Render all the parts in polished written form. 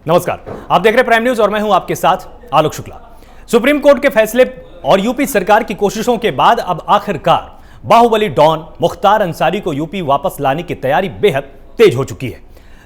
नमस्कार, आप देख रहे प्राइम न्यूज और मैं हूं आपके साथ आलोक शुक्ला। सुप्रीम कोर्ट के फैसले और यूपी सरकार की कोशिशों के बाद अब आखिरकार बाहुबली डॉन मुख्तार अंसारी को यूपी वापस लाने की तैयारी बेहद तेज हो चुकी है।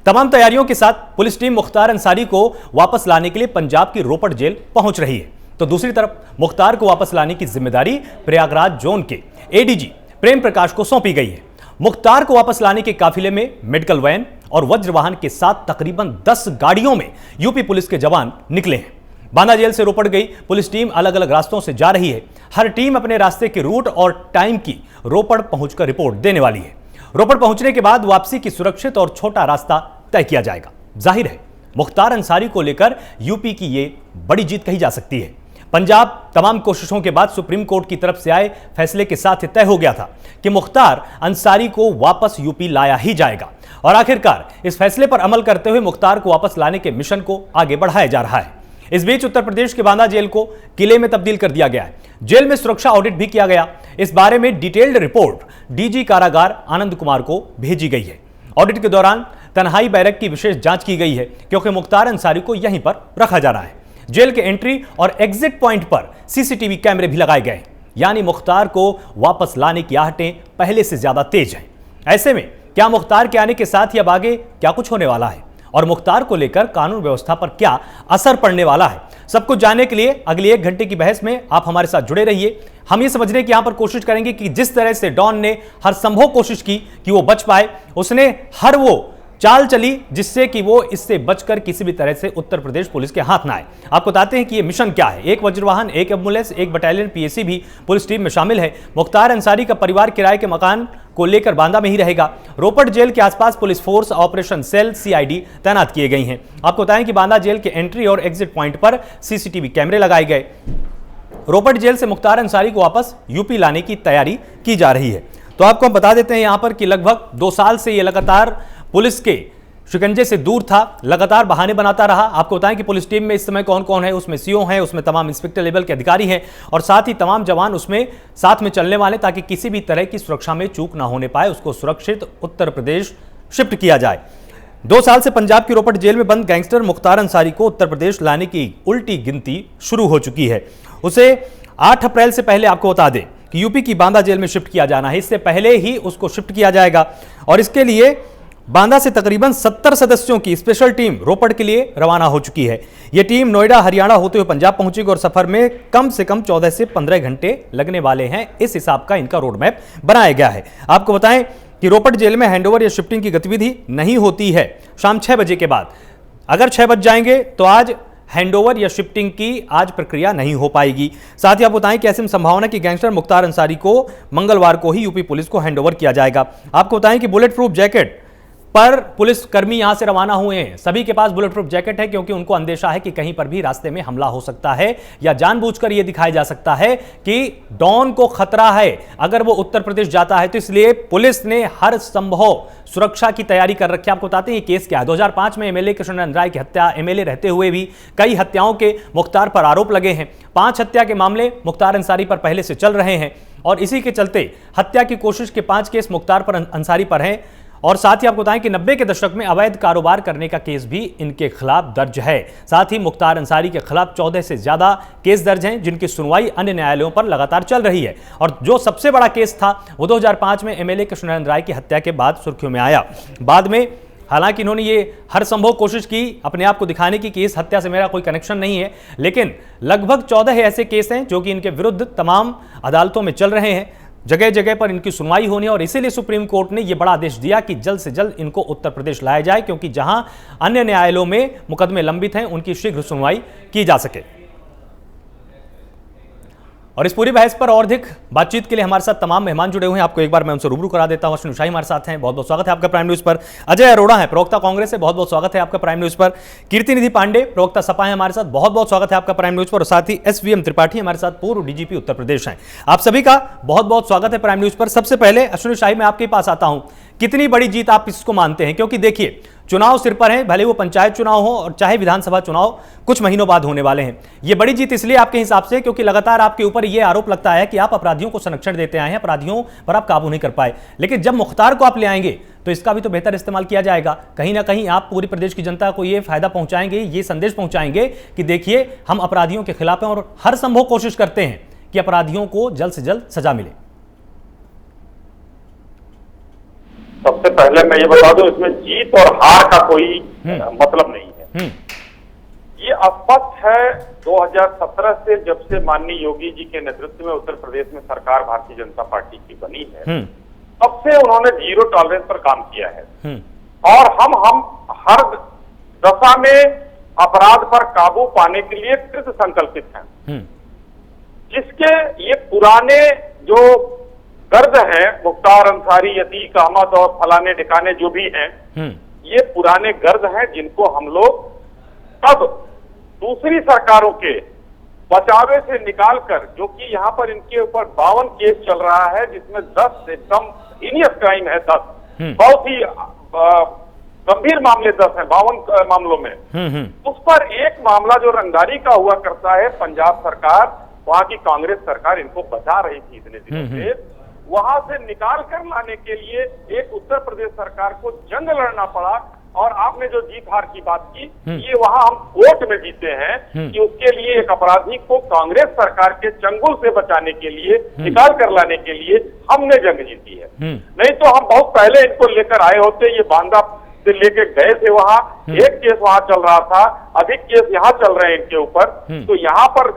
तमाम तैयारियों के साथ पुलिस टीम मुख्तार अंसारी को वापस लाने के लिए पंजाब की रोपड़ जेल पहुंच रही है, तो दूसरी तरफ मुख्तार को वापस लाने की जिम्मेदारी प्रयागराज जोन के एडीजी प्रेम प्रकाश को सौंपी गई है। मुख्तार को वापस लाने के काफिले में मेडिकल वैन और वज्र वाहन के साथ तकरीबन 10 गाड़ियों में यूपी पुलिस के जवान निकले हैं। बांदा जेल से रोपड़ गई पुलिस टीम अलग अलग रास्तों से जा रही है। हर टीम अपने रास्ते के रूट और टाइम की रोपड़ पहुंचकर रिपोर्ट देने वाली है। रोपड़ पहुंचने के बाद वापसी की सुरक्षित और छोटा रास्ता तय किया जाएगा। जाहिर है मुख्तार अंसारी को लेकर यूपी की ये बड़ी जीत कही जा सकती है। पंजाब तमाम कोशिशों के बाद सुप्रीम कोर्ट की तरफ से आए फैसले के साथ तय हो गया था कि मुख्तार अंसारी को वापस यूपी लाया ही जाएगा और आखिरकार इस फैसले पर अमल करते हुए मुख्तार को वापस लाने के मिशन को आगे बढ़ाया जा रहा है। इस बीच उत्तर प्रदेश के बांदा जेल को किले में तब्दील कर दिया गया है। जेल में सुरक्षा ऑडिट भी किया गया। इस बारे में डिटेल्ड रिपोर्ट डीजी कारागार आनंद कुमार को भेजी गई है। ऑडिट के दौरान तन्हाई बैरक की विशेष जांच की गई है क्योंकि मुख्तार अंसारी को यहीं पर रखा जा रहा है। जेल के एंट्री और एग्जिट पॉइंट पर सीसीटीवी कैमरे भी लगाए गए, यानी मुख्तार को वापस लाने की आहटें पहले से ज्यादा तेज हैं। ऐसे में क्या मुख्तार के आने के साथ ही अब आगे क्या कुछ होने वाला है और मुख्तार को लेकर कानून व्यवस्था पर क्या असर पड़ने वाला है, सब कुछ जानने के लिए अगली 1 घंटे की बहस में आप हमारे साथ जुड़े रहिए। हम ये समझने की यहां पर कोशिश करेंगे कि जिस तरह से डॉन ने हर संभव कोशिश की कि वो बच पाए, उसने हर वो चाल चली जिससे कि वो इससे बचकर किसी भी तरह से उत्तर प्रदेश पुलिस के हाथ ना आए। आपको बताते हैं कि ये मिशन क्या है। 1 वज्रवाहन, 1 एम्बुलेंस, 1 बटालियन पीएसी भी पुलिस टीम में शामिल है। मुख्तार अंसारी का परिवार किराए के मकान को लेकर बांदा में ही रहेगा। रोपड़ जेल के आसपास police force, operation cell, CID तैनात किए गई हैं। आपको बताएं कि बांदा जेल के एंट्री और एग्जिट पॉइंट पर सीसीटीवी कैमरे लगाए गए। रोपड़ जेल से मुख्तार अंसारी को वापस यूपी लाने की तैयारी की जा रही है। तो आपको हम बता देते हैं यहां पर कि लगभग 2 साल से ये लगातार पुलिस के शिकंजे से दूर था, लगातार बहाने बनाता रहा। आपको बताएं कि पुलिस टीम में इस समय कौन कौन है, उसमें सीओ हैं, उसमें तमाम इंस्पेक्टर लेवल के अधिकारी हैं और साथ ही तमाम जवान उसमें साथ में चलने वाले, ताकि किसी भी तरह की सुरक्षा में चूक ना होने पाए, उसको सुरक्षित उत्तर प्रदेश शिफ्ट किया जाए। 2 साल से पंजाब की रोपड़ जेल में बंद गैंगस्टर मुख्तार अंसारी को उत्तर प्रदेश लाने की उल्टी गिनती शुरू हो चुकी है। उसे 8 अप्रैल से पहले आपको बता दें कि यूपी की बांदा जेल में शिफ्ट किया जाना है। इससे पहले ही उसको शिफ्ट किया जाएगा और इसके लिए बांदा से तकरीबन 70 सदस्यों की स्पेशल टीम रोपड़ के लिए रवाना हो चुकी है। यह टीम नोएडा, हरियाणा होते हुए पंजाब पहुंचेगी और सफर में कम से कम 14 से 15 घंटे लगने वाले हैं। इस हिसाब का इनका रोड मैप बनाया गया है। आपको बताएं कि रोपड़ जेल में हैंडओवर या शिफ्टिंग की गतिविधि नहीं होती है शाम 6 बजे के बाद। अगर 6 बज जाएंगे तो आज हैंडओवर या शिफ्टिंग की आज प्रक्रिया नहीं हो पाएगी। साथ ही आप बताएं कि ऐसी संभावना कि गैंगस्टर मुख्तार अंसारी को मंगलवार को ही यूपी पुलिस को हैंडओवर किया जाएगा। आपको बताएं कि बुलेट प्रूफ जैकेट पर पुलिस कर्मी यहां से रवाना हुए हैं। सभी के पास बुलेट प्रूफ जैकेट है क्योंकि उनको अंदेशा है कि कहीं पर भी रास्ते में हमला हो सकता है या जानबूझकर यह दिखाया जा सकता है कि डॉन को खतरा है अगर वो उत्तर प्रदेश जाता है, तो इसलिए पुलिस ने हर संभव सुरक्षा की तैयारी कर रखी है। आपको बताते हैं ये केस क्या है। 2005 में एमएलए कृष्णनंदन राय की हत्या, एमएलए रहते हुए भी कई हत्याओं के मुख्तार पर आरोप लगे हैं। 5 हत्या के मामले मुख्तार अंसारी पर पहले से चल रहे हैं और इसी के चलते हत्या की कोशिश के 5 केस मुख्तार पर अंसारी पर हैं। और साथ ही आपको बताएं कि 90 के दशक में अवैध कारोबार करने का केस भी इनके खिलाफ दर्ज है। साथ ही मुख्तार अंसारी के खिलाफ 14 से ज्यादा केस दर्ज हैं जिनकी सुनवाई अन्य न्यायालयों पर लगातार चल रही है। और जो सबसे बड़ा केस था वो 2005 में एमएलए कृष्णनंदन राय की हत्या के बाद सुर्खियों में आया। बाद में हालांकि इन्होंने ये हर संभव कोशिश की अपने आप को दिखाने की कि इस हत्या से मेरा कोई कनेक्शन नहीं है, लेकिन लगभग 14 ऐसे केस हैं जो कि इनके विरुद्ध तमाम अदालतों में चल रहे हैं। जगह जगह पर इनकी सुनवाई होनी है और इसीलिए सुप्रीम कोर्ट ने यह बड़ा आदेश दिया कि जल्द से जल्द इनको उत्तर प्रदेश लाया जाए, क्योंकि जहां अन्य न्यायालयों में मुकदमे लंबित हैं उनकी शीघ्र सुनवाई की जा सके। और इस पूरी बहस पर और अधिक बातचीत के लिए हमारे साथ तमाम मेहमान जुड़े हुए हैं। आपको एक बार मैं उनसे रूबरू करा देता हूं। अश्विनी शाही हमारे साथ हैं, बहुत बहुत स्वागत है आपका प्राइम न्यूज पर। अजय अरोड़ा है, प्रवक्ता कांग्रेस से, बहुत बहुत स्वागत है आपका प्राइम न्यूज पर। कीर्ति निधि पांडे, प्रवक्ता सपा है हमारे साथ, बहुत बहुत स्वागत है आपका प्राइम न्यूज पर। और साथ ही एसवीएम त्रिपाठी हमारे साथ, पूर्व डीजीपी उत्तर प्रदेश हैं। आप सभी का बहुत बहुत स्वागत है प्राइम न्यूज पर। सबसे पहले अश्विनी शाही, मैं आपके पास आता हूं कितनी बड़ी जीत आप इसको मानते हैं? क्योंकि देखिए, चुनाव सिर पर है, भले वो पंचायत चुनाव हो और चाहे विधानसभा चुनाव कुछ महीनों बाद होने वाले हैं। ये बड़ी जीत इसलिए आपके हिसाब से क्योंकि लगातार आपके ऊपर ये आरोप लगता है कि आप अपराधियों को संरक्षण देते आए हैं, अपराधियों पर आप काबू नहीं कर पाए। लेकिन जब मुख्तार को आप ले आएंगे तो इसका भी तो बेहतर इस्तेमाल किया जाएगा। कहीं ना कहीं आप पूरी प्रदेश की जनता को ये फायदा पहुंचाएंगे, ये संदेश पहुंचाएंगे कि देखिए, हम अपराधियों के खिलाफ हैं और हर संभव कोशिश करते हैं कि अपराधियों को जल्द से जल्द सजा मिले। सबसे पहले मैं ये बता दूं, इसमें जीत और हार का कोई मतलब नहीं है। ये स्पष्ट है 2017 से, जब से माननीय योगी जी के नेतृत्व में उत्तर प्रदेश में सरकार भारतीय जनता पार्टी की बनी है, तब से उन्होंने जीरो टॉलरेंस पर काम किया है। और हम हर दशा में अपराध पर काबू पाने के लिए कृत संकल्पित हैं। जिसके ये पुराने जो गर्द हैं, मुख्तार अंसारी, अतीक अहमद और फलाने ठिकाने जो भी हैं, ये पुराने गर्द हैं जिनको हम लोग अब दूसरी सरकारों के बचावे से निकालकर, जो कि यहाँ पर इनके ऊपर 52 केस चल रहा है, जिसमें 10 एकदम हीनियस क्राइम है, 10 बहुत ही गंभीर मामले 10 हैं 52 मामलों में। उस पर एक मामला जो रंगदारी का हुआ करता है, पंजाब सरकार, वहां की कांग्रेस सरकार इनको बचा रही थी इतने दिनों से, वहां से निकाल कर लाने के लिए एक उत्तर प्रदेश सरकार को जंग लड़ना पड़ा। और आपने जो जीत हार की बात की, ये वहां हम कोर्ट में जीते हैं कि उसके लिए एक अपराधी को कांग्रेस सरकार के चंगुल से बचाने के लिए, निकाल कर लाने के लिए हमने जंग जीती है। नहीं तो हम बहुत पहले इनको लेकर आए होते, ये बांदा से लेके गए थे, वहां एक केस वहां चल रहा था, अधिक केस यहाँ चल रहे हैं इनके ऊपर। तो यहाँ पर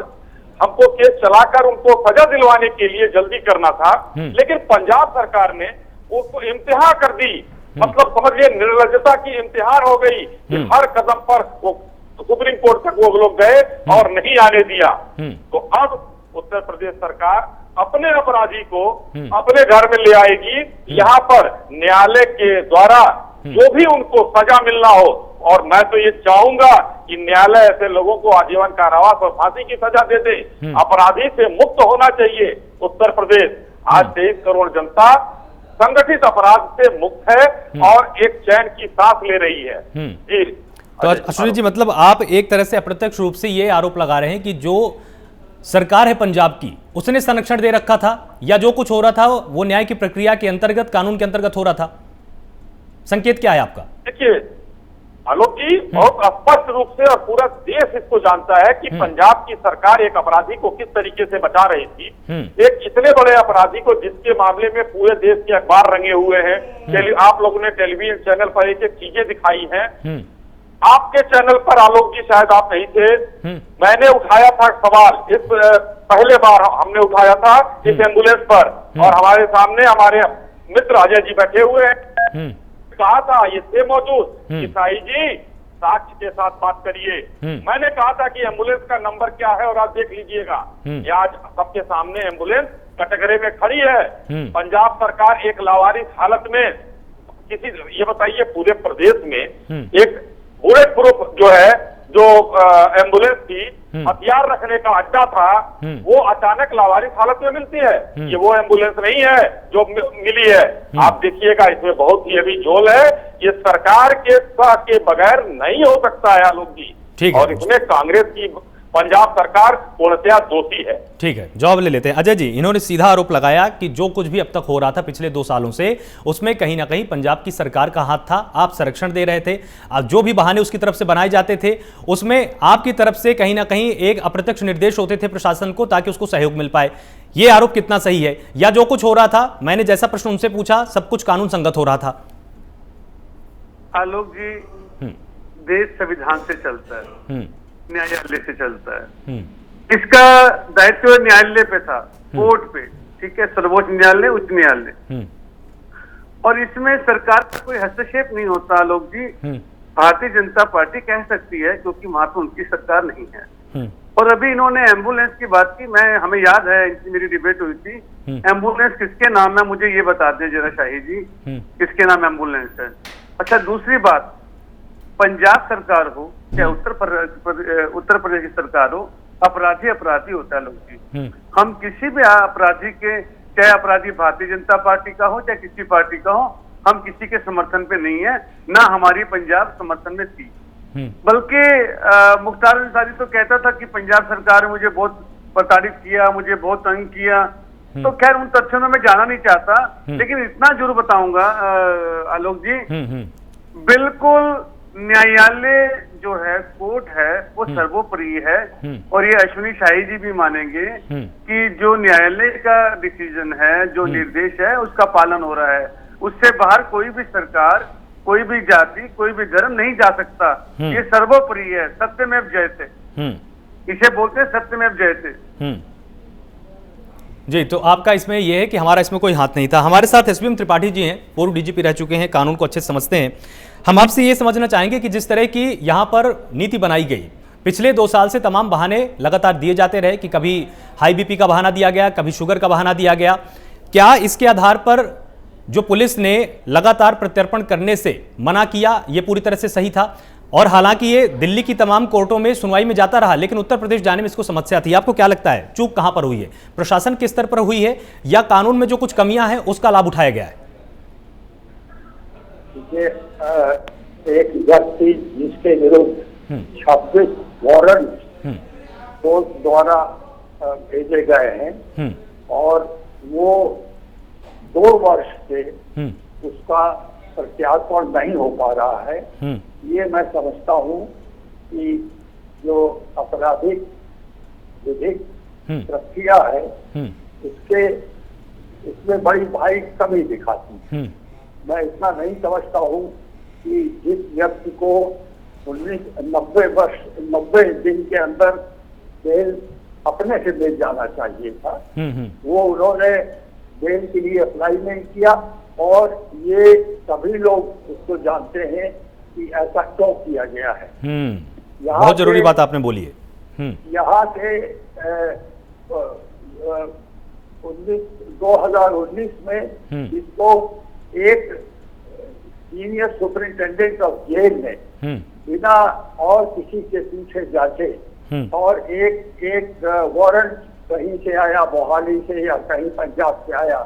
हमको केस चलाकर उनको सजा दिलवाने के लिए जल्दी करना था, लेकिन पंजाब सरकार ने उसको इम्तिहान कर दी। मतलब समझिए, निर्लज्जता की इम्तिहान हो गई कि हर कदम पर वो सुप्रीम कोर्ट तक वो लोग गए और नहीं आने दिया। तो अब उत्तर प्रदेश सरकार अपने अपराधी को अपने घर में ले आएगी। यहाँ पर न्यायालय के द्वारा जो भी उनको सजा मिलना हो, और मैं तो ये चाहूंगा कि न्यायालय ऐसे लोगों को आजीवन कारावास और फांसी की सजा दे दे। अपराधी से मुक्त होना चाहिए उत्तर प्रदेश। आज 23 करोड़ जनता संगठित अपराध से मुक्त है और एक चैन की सांस ले रही है। जी तो अश्विनी जी, मतलब आप एक तरह से अप्रत्यक्ष रूप से ये आरोप लगा रहे हैं कि जो सरकार है पंजाब की, उसने संरक्षण दे रखा था, या जो कुछ हो रहा था वो न्याय की प्रक्रिया के अंतर्गत, कानून के अंतर्गत हो रहा था। संकेत क्या है आपका? देखिए आलोक जी, बहुत स्पष्ट रूप से और पूरा देश इसको जानता है कि पंजाब की सरकार एक अपराधी को किस तरीके से बचा रही थी। एक इतने बड़े अपराधी को जिसके मामले में पूरे देश के अखबार रंगे हुए हैं। आप लोगों ने टेलीविजन चैनल पर एक एक चीजें दिखाई हैं। आपके चैनल पर आलोक जी शायद आप नहीं थे, मैंने उठाया था सवाल, इस पहले बार हमने उठाया था इस एम्बुलेंस पर, और हमारे सामने हमारे मित्र अजय जी बैठे हुए हैं। कहा था ये थे मौजूद कि साई जी साक्ष्य के साथ बात करिए। मैंने कहा था कि एम्बुलेंस का नंबर क्या है और आप देख लीजिएगा। ये आज सबके सामने एम्बुलेंस कटघरे में खड़ी है। पंजाब सरकार एक लावारिस हालत में किसी, ये बताइए पूरे प्रदेश में एक बुलेट प्रूफ जो है, जो एम्बुलेंस थी, हथियार रखने का अड्डा था, वो अचानक लावारिस हालत में मिलती है। ये वो एम्बुलेंस नहीं है जो मिली है। आप देखिएगा, इसमें बहुत ही अभी झोल है। ये सरकार के सह के बगैर नहीं हो सकता है आलोक जी, और इसमें कांग्रेस की पंजाब सरकार पूर्णतया दोषी है। ठीक है, जवाब ले लेते हैं। अजय जी, इन्होंने सीधा आरोप लगाया कि जो कुछ भी अब तक हो रहा था पिछले 2 सालों से, उसमें कहीं ना कहीं पंजाब की सरकार का हाथ था। आप संरक्षण दे रहे थे, जो भी बहाने उसकी तरफ से बनाए जाते थे, उसमें आपकी तरफ से कहीं ना कहीं एक अप्रत्यक्ष निर्देश होते थे प्रशासन को, ताकि उसको सहयोग मिल पाए। ये आरोप कितना सही है, या जो कुछ हो रहा था, मैंने जैसा प्रश्न उनसे पूछा, सब कुछ कानून संगत हो रहा था? आलोक जी, देश संविधान से चलता है, न्यायालय से चलता है। इसका दायित्व न्यायालय पे था, कोर्ट पे, ठीक है, सर्वोच्च न्यायालय, उच्च न्यायालय, और इसमें सरकार का कोई हस्तक्षेप नहीं होता। लोग जी, भारतीय जनता पार्टी कह सकती है क्योंकि वहां तो उनकी सरकार नहीं है। और अभी इन्होंने एम्बुलेंस की बात की, हमें याद है मेरी डिबेट हुई थी, एम्बुलेंस किसके नाम है मुझे ये बता दें जरा शाही जी, किसके नाम एम्बुलेंस है। अच्छा, दूसरी बात, पंजाब सरकार हो चाहे उत्तर प्रदेश की सरकार हो, अपराधी अपराधी होता है लोग जी। हम किसी भी अपराधी के, चाहे अपराधी भारतीय जनता पार्टी का हो चाहे किसी पार्टी का हो, हम किसी के समर्थन पे नहीं है, ना हमारी पंजाब समर्थन में थी। बल्कि मुख्तार अंसारी तो कहता था कि पंजाब सरकार ने मुझे बहुत प्रताड़ित किया, मुझे बहुत तंग किया। तो खैर उन तथ्यों में मैं जाना नहीं चाहता, लेकिन इतना जरूर बताऊंगा आलोक जी, बिल्कुल न्यायालय जो है, कोर्ट है, वो सर्वोपरि है। और ये अश्विनी शाही जी भी मानेंगे कि जो न्यायालय का डिसीजन है, जो निर्देश है, उसका पालन हो रहा है। उससे बाहर कोई भी सरकार, कोई भी जाति, कोई भी धर्म नहीं जा सकता। ये सर्वोपरि है, सत्यमेव जयते, इसे बोलते हैं सत्यमेव जयते। जी, तो आपका इसमें यह है कि हमारा इसमें कोई हाथ नहीं था। हमारे साथ एसपीएम त्रिपाठी जी हैं, पूर्व डीजीपी रह चुके हैं, कानून को अच्छे से समझते हैं। हम आपसे ये समझना चाहेंगे कि जिस तरह की यहाँ पर नीति बनाई गई, पिछले 2 साल से तमाम बहाने लगातार दिए जाते रहे कि कभी हाई बीपी का बहाना दिया गया, कभी शुगर का बहाना दिया गया। क्या इसके आधार पर जो पुलिस ने लगातार प्रत्यर्पण करने से मना किया, ये पूरी तरह से सही था? और हालांकि ये दिल्ली की तमाम कोर्टों में सुनवाई में जाता रहा, लेकिन उत्तर प्रदेश जाने में इसको समस्या थी। आपको क्या लगता है, चूक कहां पर हुई है? प्रशासन किस स्तर पर हुई है, या कानून में जो कुछ कमियां हैं उसका लाभ उठाया गया है? एक व्यक्ति जिसके विरुद्ध 26 वारंट कोर्ट द्वारा भेजे गए हैं और वो 2 वर्ष से उसका प्रत्यार्पण नहीं हो पा रहा है, ये मैं समझता हूँ कि जो आपराधिक विधिक प्रक्रिया है इसमें बड़ी भारी कमी दिखाती है। मैं इतना नहीं समझता हूँ कि जिस व्यक्ति को 90 दिन के अंदर बेल अपने से मिल जाना चाहिए था, वो उन्होंने बेल के लिए अप्लाई नहीं किया। और ये सभी लोग उसको जानते हैं कि ऐसा क्यों किया गया है। बहुत जरूरी बात आपने बोली है। यहाँ से 2019 में इसको एक सीनियर सुपरिंटेंडेंट ऑफ जेल ने बिना और किसी से पूछे जाचे और एक वारंट कहीं से आया, मोहाली से या कहीं पंजाब से आया,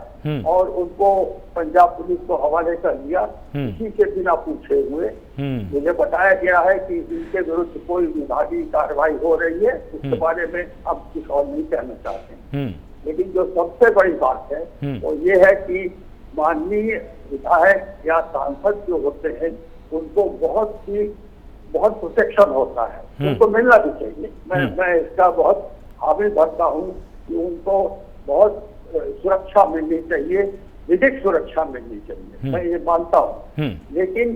और उनको पंजाब पुलिस को हवाले कर दिया किसी के बिना पूछे हुए। मुझे बताया गया है कि इनके विरुद्ध कोई विभागीय कार्रवाई हो रही है, उसके बारे में अब कुछ और नहीं कहना चाहते हैं। लेकिन जो सबसे बड़ी बात है वो ये है कि माननीय विधायक या सांसद जो होते हैं उनको बहुत प्रोटेक्शन होता है, उनको मिलना भी चाहिए। मैं इसका बहुत हामी भरता हूँ कि उनको बहुत सुरक्षा मिलनी चाहिए, विधिक सुरक्षा मिलनी चाहिए, मैं ये मानता हूँ। लेकिन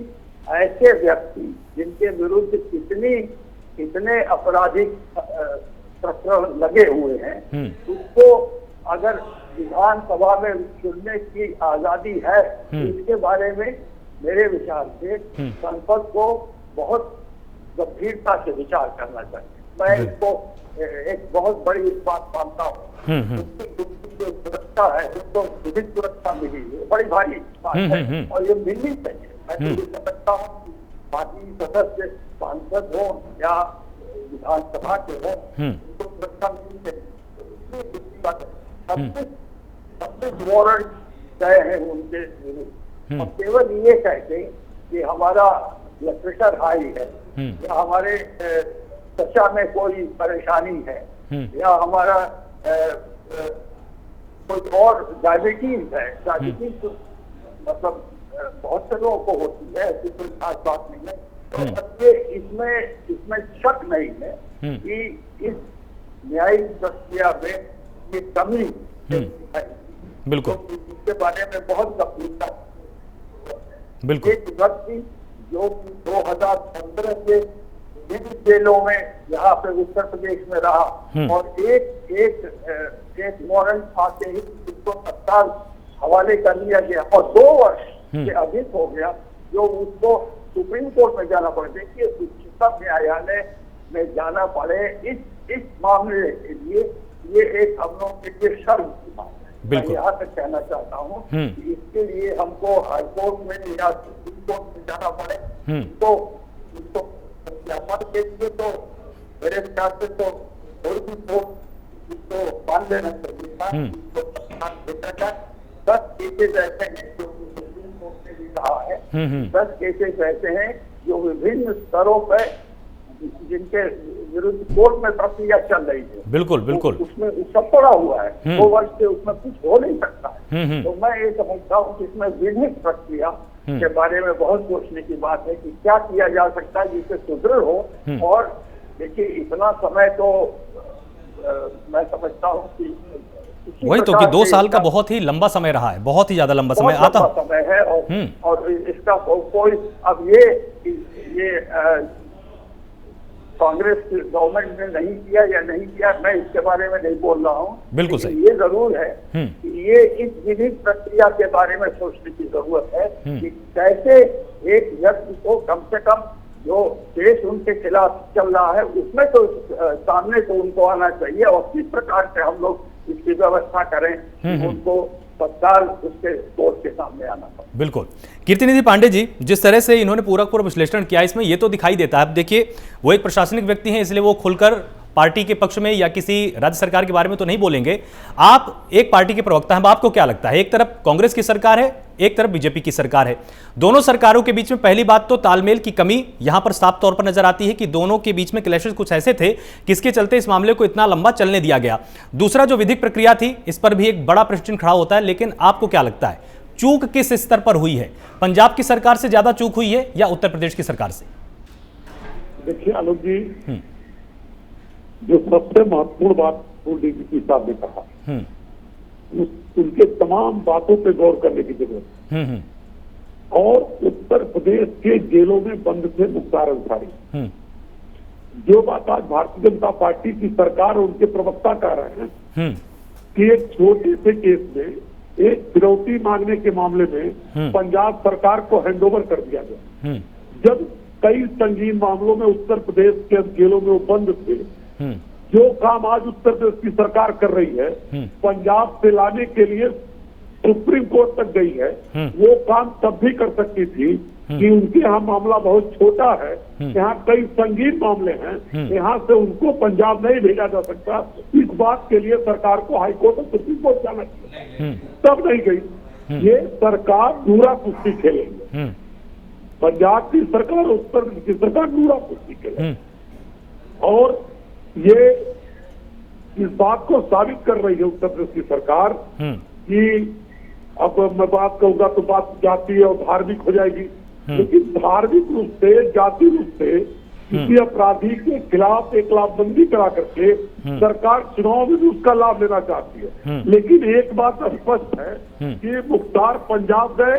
ऐसे व्यक्ति जिनके विरुद्ध कितने आपराधिक प्रकरण लगे हुए हैं, उसको अगर विधानसभा में चुनने की आजादी है, इसके बारे में मेरे विचार से संसद को बहुत गंभीरता से विचार करना चाहिए। मैं इसको एक बहुत बड़ी बात मानता हूँ। जो सुरक्षा है, उसको विधिक सुरक्षा मिली है, बड़ी भारी बात है और ये मिलनी चाहिए। मैं तो ये समझता हूँ कि बाकी सदस्य सांसद हो या विधानसभा के हो, उनको सुरक्षा मिलनी चाहिए। सबसे वारंट गए हैं उनके विरुद्ध, और केवल ये कहते कि हमारा ब्लड प्रेशर हाई है या हमारे त्वचा में कोई परेशानी है या हमारा कोई और डायबिटीज है। डायबिटीज तो मतलब बहुत से लोगों को होती है, ऐसी कोई खास बात नहीं है। तो इसमें शक नहीं है कि इस न्यायिक प्रक्रिया में ये कमी है, बिल्कुल, तो इसके बारे में बहुत गंभीरता। बिल्कुल, एक व्यक्ति जो 2015 से विभिन्न जेलों में यहाँ पे उत्तर प्रदेश में रहा और एक वारंट आते ही उसको तत्काल हवाले कर लिया गया और 2 वर्ष से अधिक हो गया, जो उसको सुप्रीम कोर्ट में जाना पड़े। देखिए, उच्चतम न्यायालय में जाना पड़े इस मामले के लिए, ये एक हम लोग के लिए शर्म की बात है। मैं यहाँ तक कहना चाहता हूँ कि इसके लिए हमको हाईकोर्ट में या सुप्रीम कोर्ट में जाना पड़े, तो के लिए तो मेरे ख्याल से तो कोई भी कोर्ट इसको मान लेना चाहिए। 10 केसेज ऐसे हैं जो सुप्रीम कोर्ट ने रहा है। 10 केसेस ऐसे हैं जो विभिन्न स्तरों पर जिनके विरुद्ध कोर्ट में प्रक्रिया चल रही है। बिल्कुल बिल्कुल। उसमें सब पड़ा हुआ है, 2 वर्ष से उसमें कुछ हो नहीं सकता है। तो मैं ये समझता हूँ कि इसमें विधिक प्रक्रिया के बारे में बहुत सोचने की बात है कि क्या किया जा सकता है जिससे सुदृढ़ हो। और देखिए इतना समय तो मैं समझता हूँ कि वही तो कि 2 साल का बहुत ही लंबा समय रहा है, बहुत ही ज्यादा लंबा समय आता समय है। और इसका कोई अब ये कांग्रेस गवर्नमेंट ने नहीं किया या नहीं किया, मैं इसके बारे में नहीं बोल रहा हूँ। बिल्कुल सही। ये जरूर है कि ये इस विधिक प्रक्रिया के बारे में सोचने की जरूरत है कि कैसे एक व्यक्ति को कम से कम जो केस उनके खिलाफ चल रहा है उसमें तो सामने तो उनको आना चाहिए और किस प्रकार से हम लोग इसकी व्यवस्था करें कि उनको तत्काल उसके कोर्ट के सामने आना पड़े। बिल्कुल। कीर्तिनिधि पांडे जी, जिस तरह से इन्होंने पूरा विश्लेषण किया, इसमें ये तो दिखाई देता है, अब देखिए वो एक प्रशासनिक व्यक्ति हैं इसलिए वो खुलकर पार्टी के पक्ष में या किसी राज्य सरकार के बारे में तो नहीं बोलेंगे। आप एक पार्टी के प्रवक्ता हैं, आपको क्या लगता है, एक तरफ कांग्रेस की सरकार है, एक तरफ बीजेपी की सरकार है, दोनों सरकारों के बीच में पहली बात तो तालमेल की कमी यहां पर साफ तौर पर नजर आती है कि दोनों के बीच में क्लैशेस कुछ ऐसे थे किसके चलते इस मामले को इतना लंबा चलने दिया गया। दूसरा जो विधिक प्रक्रिया थी इस पर भी एक बड़ा प्रश्न खड़ा होता है। लेकिन आपको क्या लगता है चूक किस स्तर पर हुई है, पंजाब की सरकार से ज्यादा चूक हुई है या उत्तर प्रदेश की सरकार से? देखिए आलोक जी, जो सबसे महत्वपूर्ण बात डीजीपी साहब ने कहा, उनके तमाम बातों पे गौर करने की जरूरत है। और उत्तर प्रदेश के जेलों में बंद थे मुख्तार अंसारी। जो बात आज भारतीय जनता पार्टी की सरकार और उनके प्रवक्ता कह रहे हैं कि एक छोटे से केस में एक फिरौती मांगने के मामले में पंजाब सरकार को हैंडओवर कर दिया गया, जब कई संगीन मामलों में उत्तर प्रदेश के जेलों में वो बंद थे। जो काम आज उत्तर प्रदेश की सरकार कर रही है, पंजाब से लाने के लिए सुप्रीम कोर्ट तक गई है, वो काम तब भी कर सकती थी कि उनके यहाँ मामला बहुत छोटा है, यहाँ कई संगीन मामले हैं, यहाँ से उनको पंजाब नहीं भेजा जा सकता। इस बात के लिए सरकार को हाईकोर्ट और सुप्रीम कोर्ट जाना चाहिए, तब नहीं गई। ये सरकार दूरा कुश्ती खेलेंगे, पंजाब की सरकार उत्तर प्रदेश की सरकार दूरा कुश्ती खेलेंगे। और ये इस बात को साबित कर रही है उत्तर प्रदेश की सरकार कि अब मैं बात कहूंगा तो बात जाति और धार्मिक हो जाएगी, लेकिन धार्मिक रूप से, जाति रूप से किसी अपराधी के खिलाफ एक लाभबंदी करा करके सरकार चुनाव में भी उसका लाभ लेना चाहती है। लेकिन एक बात स्पष्ट है कि मुख्तार पंजाब गए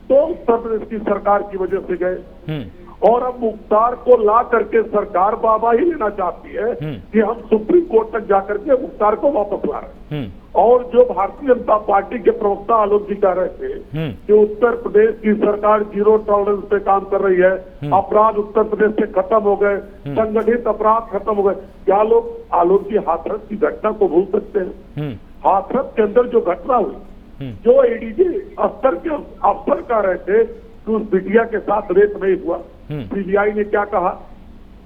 तो उत्तर प्रदेश की सरकार की वजह से गए, और अब मुख्तार को ला करके सरकार वाहवाही लेना चाहती है कि हम सुप्रीम कोर्ट तक जाकर के मुख्तार को वापस ला रहे हैं। और जो भारतीय जनता पार्टी के प्रवक्ता आलोक जी कह रहे थे कि उत्तर प्रदेश की सरकार 0 टॉलरेंस पे काम कर रही है, अपराध उत्तर प्रदेश से खत्म हो गए, संगठित अपराध खत्म हो गए, क्या लोग आलोक जी हाथरस की घटना को भूल सकते हैं? हाथरस के अंदर जो घटना हुई, जो एडीजी स्तर के अफसर कह रहे थे कि उस बिटिया के साथ रेप नहीं हुआ, सीबीआई ने क्या कहा?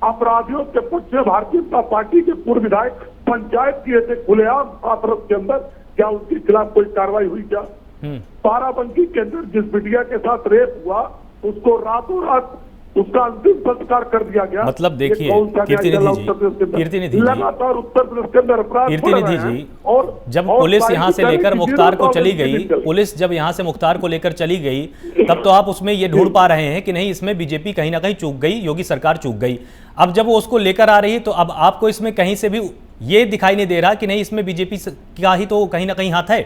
अपराधियों के पक्ष में भारतीय जनता पार्टी के पूर्व विधायक पंचायत किए थे खुलेआम हाथरस के अंदर, क्या उनके खिलाफ कोई कार्रवाई हुई? क्या बाराबंकी के अंदर जिस बिटिया के साथ रेप हुआ उसको रातों रात उसका अंतिम संस्कार कर दिया गया? मतलब देखिए कीर्तिनिधि जी, लगातार उत्तर प्रदेश के अंदर अपराध कीर्तिनिधि जी, और जब पुलिस यहाँ से लेकर मुख्तार को चली गई, पुलिस जब यहाँ से मुख्तार को लेकर चली गई, तब तो आप उसमें ये ढूंढ पा रहे हैं कि नहीं इसमें बीजेपी कहीं ना कहीं चूक गई, योगी सरकार चूक गई। अब जब वो उसको लेकर आ रही है तो अब आपको इसमें कहीं से भी ये दिखाई नहीं दे रहा कि नहीं इसमें बीजेपी का ही तो कहीं ना कहीं हाथ है?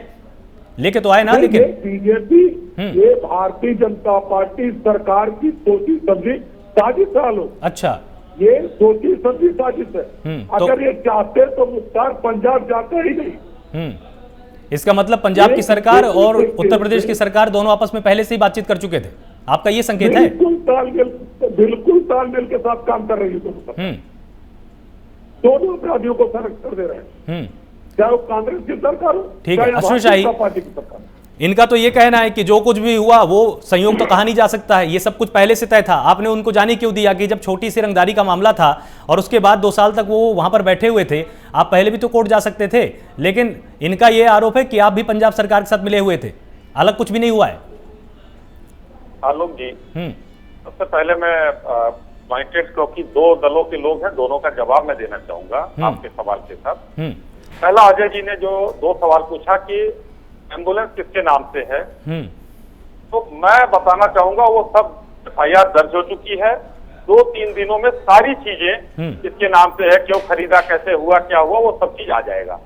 लेके तो आए ना। लेकिन बीजेपी, ये भारतीय जनता पार्टी सरकार की सोची समझी साजिश है लोग। अच्छा, ये सोची समझी साजिश है। अगर ये चाहते तो मुख्तार पंजाब जाते ही नहीं। इसका मतलब पंजाब की सरकार और उत्तर प्रदेश की सरकार दोनों आपस में पहले से ही बातचीत कर चुके थे, आपका ये संकेत है? बिल्कुल तालमेल के साथ काम कर रही है, दोनों अपराधियों को संरक्षण कर दे रहे हैं, चाहे वो कांग्रेस की सरकार हो, ठीक है। अश्विन शाही, पार्टी की सरकार, इनका तो ये कहना है कि जो कुछ भी हुआ वो संयोग तो कहा नहीं जा सकता है, ये सब कुछ पहले से तय था। आपने उनको जाने क्यों दिया कि जब छोटी सी रंगदारी का मामला था और उसके बाद 2 साल तक वो वहां पर बैठे हुए थे, आप पहले भी तो कोर्ट जा सकते थे। लेकिन इनका ये आरोप है कि आप भी पंजाब सरकार के साथ मिले हुए थे, अलग कुछ भी नहीं हुआ है। आलोक जी, सबसे पहले मैं पॉइंटेड, क्योंकि दो दलों के लोग हैं, दोनों का जवाब मैं देना चाहूंगा आपके सवाल के साथ। पहला, अजय जी ने जो दो सवाल पूछा कि एम्बुलेंस किसके नाम से है, तो मैं बताना चाहूंगा वो सब FIR दर्ज हो चुकी है। 2-3 दिनों में सारी चीजें किसके नाम से है, क्यों खरीदा, कैसे हुआ, क्या हुआ, वो सब चीज आ जाएगा।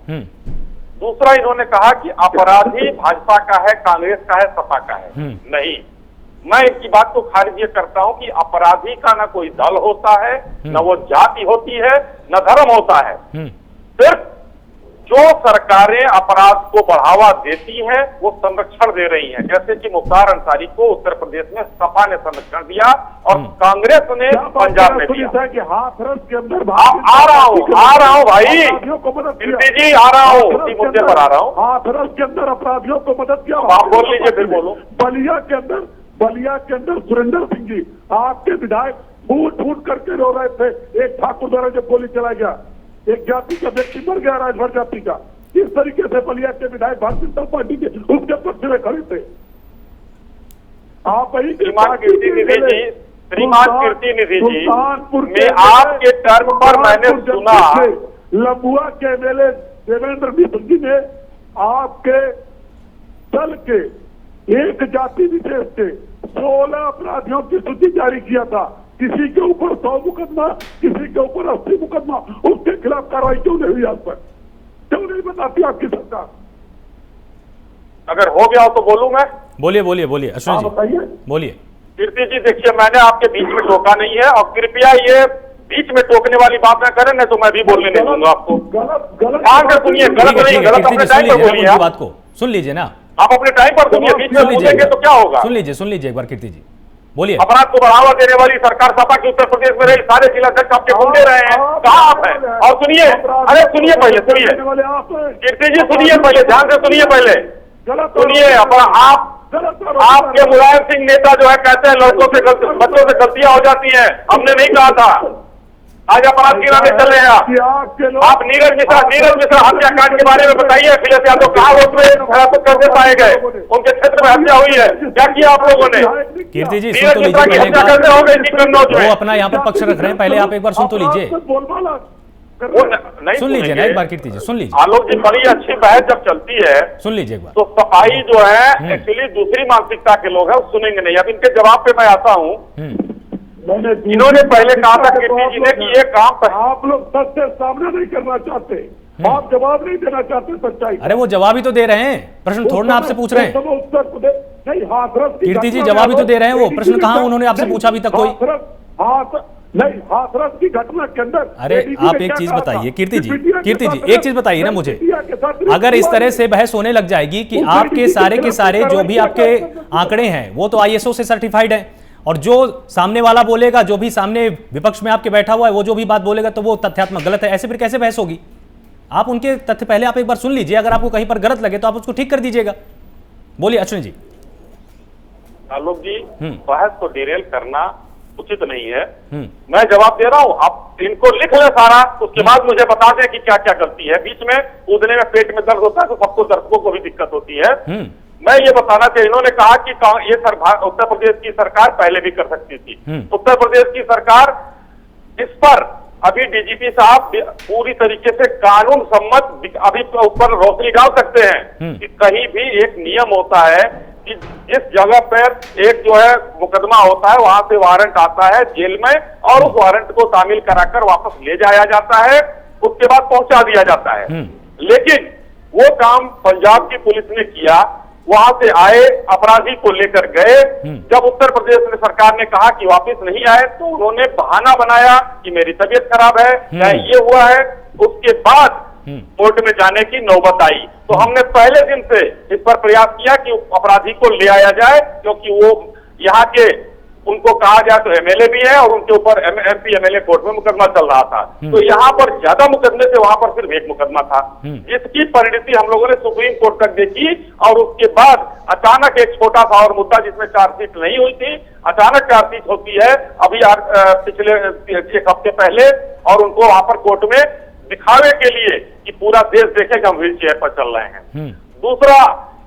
दूसरा, इन्होंने कहा कि अपराधी भाजपा का है, कांग्रेस का है, सपा का है। नहीं, मैं इनकी बात को खारिज ये करता हूं कि अपराधी का न कोई दल होता है, न वो जाति होती है, न धर्म होता है। सिर्फ जो सरकारें अपराध को बढ़ावा देती हैं वो संरक्षण दे रही हैं। जैसे कि मुख्तार अंसारी को उत्तर प्रदेश में सपा ने संरक्षण दिया और कांग्रेस ने पंजाब में दिया। कि हाथरस के अंदर आ रहा हूँ भाई कीर्ति जी, आ रहा हूँ, उसी मुद्दे पर आ रहा हूँ। हाथरस के अंदर अपराधियों को मदद किया। आप बोल लीजिए, फिर बोलो। बलिया के अंदर सुरेंद्र सिंह जी, आपके विधायक फूट फूट करके रो रहे थे। एक ठाकुर द्वारा जब गोली चला गया, एक जाति का व्यक्ति मर गया, राजभर जाति का। इस तरीके से बलिया के विधायक भारतीय जनता पार्टी के उसके पक्ष में खड़े थे। आप वही श्रीमान कीर्ति निधि जी, श्रीमान कीर्ति निधि जी, मैं आपके टर्म पर मैंने सुना लंबुआ के एमएलए देवेंद्र मिश्र जी ने आपके दल के एक जाति विशेष के 16 अपराधियों की सूची जारी किया था। किसी के ऊपर 100 मुकदमा, किसी के ऊपर 80 मुकदमा, उसके खिलाफ कार्रवाई क्यों नहीं हुई आज तक? क्यों नहीं बताती आपकी सरकार? अगर हो गया हो तो बोलूं मैं? बोलिए अश्विन जी, बताइए, बोलिए। कीर्ति जी, देखिए, मैंने आपके बीच में टोका नहीं है, और कृपया ये बीच में टोकने वाली बात न करें, नहीं तो मैं भी बोलने नहीं दूंगा आपको। ध्यान से सुनिए, गलत नहीं, गलत अपने टाइम पर बोलिए। बात को सुन लीजिए ना, आप अपने टाइम पर सुनिए, बीच में बोलेंगे तो क्या होगा? सुन लीजिए एक बार कीर्ति जी, बोलिए। अपराध को बढ़ावा देने वाली सरकार सपा की उत्तर प्रदेश में रही, सारे जिलाध्यक्ष आपके घूमते रहे हैं, कहाँ आप हैं? और सुनिए, अरे सुनिए पहले, सुनिए कीर्ति जी, सुनिए पहले, ध्यान से सुनिए पहले, सुनिए। आपके मुलायम सिंह नेता जो है कहते हैं लड़कों से बच्चों से गलतियां हो जाती हैं, हमने नहीं कहा था। आज अपराध की राह चल रहे हैं आप। नीरज मिश्रा हत्याकांड के बारे में बताइए। अखिलेश यादव कहाँ वो कैसे पाए गए? उनके क्षेत्र में हत्या हुई है, क्या किया आप लोगों ने? कीर्ति जी, नीरज मिश्रा की हत्या कैसे हो गई? वो अपना यहाँ पर पक्ष रख रहे हैं, पहले आप एक बार सुन तो लीजिए। सुन लीजिए ना एक बार कीर्ति जी, सुन लीजिए। आलोक जी, बड़ी अच्छी बहस जब चलती है, सुन लीजिए एक बार। तो सफाई जो है एक्चुअली दूसरी मानसिकता के लोग हैं, सुनेंगे नहीं। अब इनके जवाब पे मैं आता हूँ। इन्होंने पहले कहा था कीर्ति जी ने कि ये काम आप लोग सत्य सामने नहीं करना चाहते, आप जवाब नहीं देना चाहते सच्चाई। अरे वो जवाब ही तो दे रहे हैं, प्रश्न थोड़ा ना आपसे पूछ रहे हैं। नहीं, हाथरस कीर्ति जी जवाब ही तो दे रहे हैं, वो प्रश्न कहाँ उन्होंने आपसे पूछा अभी तक कोई? हाथरस की घटना के अंदर। अरे आप एक चीज बताइए कीर्ति जी, एक चीज बताइए ना मुझे। अगर इस तरह से बहस होने लग जाएगी कि आपके सारे के सारे जो भी आपके आंकड़े हैं वो तो ISO से सर्टिफाइड है, और जो सामने वाला बोलेगा, जो भी सामने विपक्ष में आपके बैठा हुआ है, वो जो भी बात बोलेगा तो वो तथ्यात्मक गलत है, ऐसे फिर कैसे बहस होगी? आप उनके तथ्य पहले आप एक बार सुन लीजिए, अगर आपको कहीं पर गलत लगे तो आप उसको ठीक कर दीजिएगा। बोलिए अश्विन जी। आलोक जी, बहस को डिरेल करना उचित नहीं है। मैं जवाब दे रहा हूँ, आप इनको लिख ले सारा, उसके बाद मुझे बता दें कि क्या क्या गलती है। बीच में कूदने में पेट में दर्द होता है तो सबको, दर्शकों को भी दिक्कत होती है। मैं ये बताना चाहिए, इन्होंने कहा कि ये उत्तर प्रदेश की सरकार पहले भी कर सकती थी। उत्तर प्रदेश की सरकार इस पर अभी डीजीपी साहब पूरी तरीके से कानून सम्मत अभी ऊपर रोशनी डाल सकते हैं कि कहीं भी एक नियम होता है कि जिस जगह पर एक जो है मुकदमा होता है वहां से वारंट आता है जेल में, और उस वारंट को शामिल कराकर वापस ले जाया जाता है, उसके बाद पहुंचा दिया जाता है। लेकिन वो काम पंजाब की पुलिस ने किया, वहां से आए, अपराधी को लेकर गए। जब उत्तर प्रदेश में सरकार ने कहा कि वापस नहीं आए तो उन्होंने बहाना बनाया कि मेरी तबीयत खराब है या ये हुआ है। उसके बाद कोर्ट में जाने की नौबत आई, तो हमने पहले दिन से इस पर प्रयास किया कि अपराधी को ले आया जाए, क्योंकि वो यहाँ के, उनको कहा जाए तो एमएलए भी है और उनके ऊपर एमपी एमएलए कोर्ट में मुकदमा चल रहा था। तो यहाँ पर ज्यादा मुकदमे थे, वहां पर सिर्फ एक मुकदमा था, जिसकी परिणति हम लोगों ने सुप्रीम कोर्ट तक देखी। और उसके बाद अचानक एक छोटा सा और मुद्दा जिसमें चार्जशीट नहीं हुई थी, अचानक चार्जशीट होती है अभी पिछले एक हफ्ते पहले, और उनको वहां पर कोर्ट में दिखावे के लिए कि पूरा देश देखे कि हम व्हील चेयर पर चल रहे हैं। दूसरा,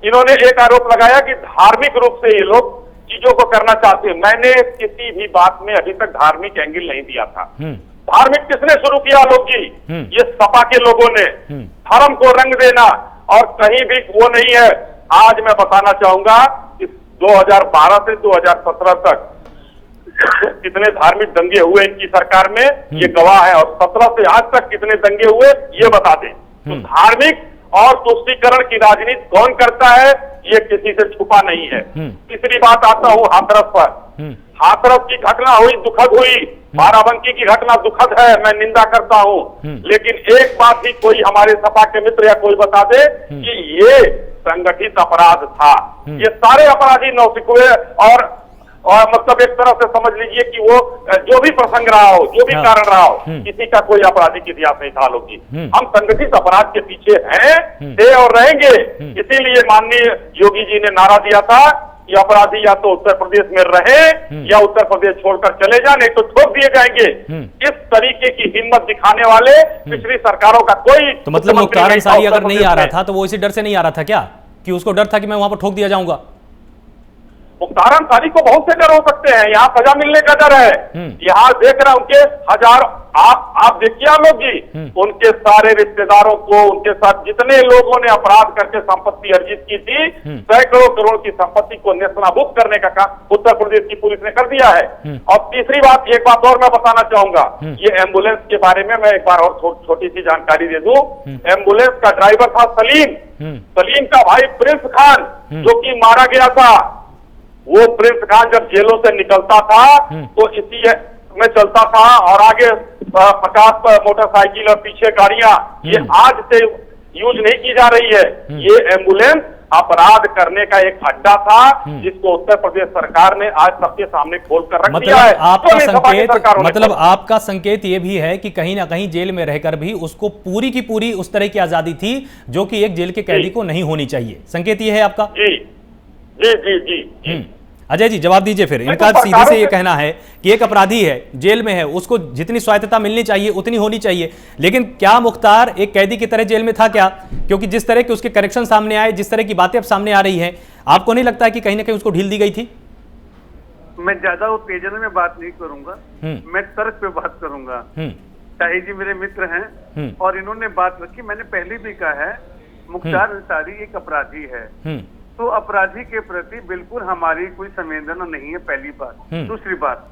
इन्होंने एक आरोप लगाया कि धार्मिक रूप से ये लोग चीजों को करना चाहते हैं। मैंने किसी भी बात में अभी तक धार्मिक एंगल नहीं दिया था। धार्मिक किसने शुरू किया आलोक जी? ये सपा के लोगों ने धर्म को रंग देना, और कहीं भी वो नहीं है। आज मैं बताना चाहूंगा कि 2012 से 2017 तक कितने धार्मिक दंगे हुए इनकी सरकार में, ये गवाह है। और 17 से आज तक कितने दंगे हुए ये बता दें। तो धार्मिक और तुष्टीकरण की राजनीति कौन करता है, ये किसी से छुपा नहीं है। तीसरी बात आता हूँ हाथरस पर। हाथरस की घटना हुई, दुखद हुई। बाराबंकी की घटना दुखद है, मैं निंदा करता हूँ। लेकिन एक बात ही कोई हमारे सपा के मित्र या कोई बता दे कि ये संगठित अपराध था। ये सारे अपराधी नौसिखुए और मतलब एक तरह से समझ लीजिए कि वो जो भी प्रसंग रहा हो, जो भी कारण रहा हो, किसी का कोई आपराधिक इतिहास नहीं था आलोक जी। हम संगठित अपराध के पीछे हैं, थे और रहेंगे। इसीलिए माननीय योगी जी ने नारा दिया था कि अपराधी या तो उत्तर प्रदेश में रहे या उत्तर प्रदेश छोड़कर चले जाए, नहीं तो ठोक दिए जाएंगे। इस तरीके की हिम्मत दिखाने वाले पिछली सरकारों का कोई तो मतलब मुख्तार अंसारी अगर नहीं आ रहा था तो वो इसी डर से नहीं आ रहा था क्या, कि उसको डर था कि मैं वहां पर ठोक दिया जाऊंगा? मुख्तार अंसारी को बहुत से डर हो सकते हैं, यहाँ सजा मिलने का डर है। यहाँ देख रहे हैं उनके हजार, आप देखिए आलोक जी, उनके सारे रिश्तेदारों को, उनके साथ जितने लोगों ने अपराध करके संपत्ति अर्जित की थी, सैकड़ों करोड़ की संपत्ति को नेस्तनाबूद करने का काम उत्तर प्रदेश की पुलिस ने कर दिया है। और तीसरी बात, एक बात और मैं बताना चाहूंगा, ये एम्बुलेंस के बारे में मैं एक बार और छोटी सी जानकारी दे दूं। एम्बुलेंस का ड्राइवर था सलीम का भाई प्रिंस खान, जो कि मारा गया था। वो प्रिंस खान जब जेलों से निकलता था तो इसी में चलता था, और आगे 50 मोटरसाइकिल और पीछे गाड़ियां, ये आज से यूज नहीं की जा रही है। ये एम्बुलेंस अपराध करने का एक अड्डा था, जिसको उत्तर प्रदेश सरकार ने आज सबके सामने खोल कर रख दिया है। आपका संकेत ये भी है कि कहीं ना कहीं जेल में रहकर भी उसको पूरी की पूरी उस तरह की आजादी थी जो कि एक जेल के कैदी को नहीं होनी चाहिए। संकेत ये है आपका? जी जी जी जी। अजय जी जवाब दीजिए फिर। इनका सीधे से ये कहना है कि एक अपराधी है, जेल में है, उसको जितनी स्वायत्तता मिलनी चाहिए उतनी होनी चाहिए, लेकिन क्या मुख्तार एक कैदी की तरह जेल में था क्या? क्योंकि जिस तरह के उसके करेक्शन सामने आए, जिस तरह की बातें अब सामने आ रही हैं, आपको नहीं लगता है कि कहीं ना कहीं उसको ढील दी गई थी? मैं ज्यादा उत्तेजना में बात नहीं करूंगा, मैं तर्क पे बात करूंगा। शाही जी मेरे मित्र हैं और इन्होंने बात रखी, मैंने पहले भी कहा है मुख्तार अंसारी एक अपराधी है, तो अपराधी के प्रति बिल्कुल हमारी कोई संवेदना नहीं है, पहली बात। दूसरी बात,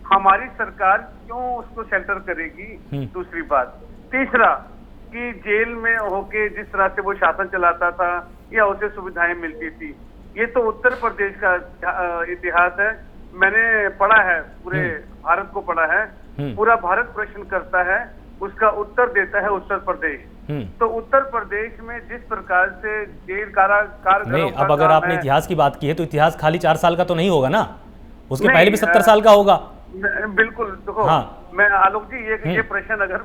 हमारी सरकार क्यों उसको शेल्टर करेगी, दूसरी बात। तीसरा, कि जेल में होके जिस तरह से वो शासन चलाता था या उसे सुविधाएं मिलती थी, ये तो उत्तर प्रदेश का इतिहास है। मैंने पढ़ा है, पूरे भारत को पढ़ा है, पूरा भारत प्रश्न करता है, उसका उत्तर देता है उत्तर प्रदेश। तो उत्तर प्रदेश में जिस प्रकार से जेल कारागार नहीं, अब अगर आपने इतिहास की बात की है तो इतिहास खाली 4 साल का तो नहीं होगा ना, उसके पहले भी 70 साल का होगा। बिल्कुल। देखो मैं आलोक जी ये प्रश्न अगर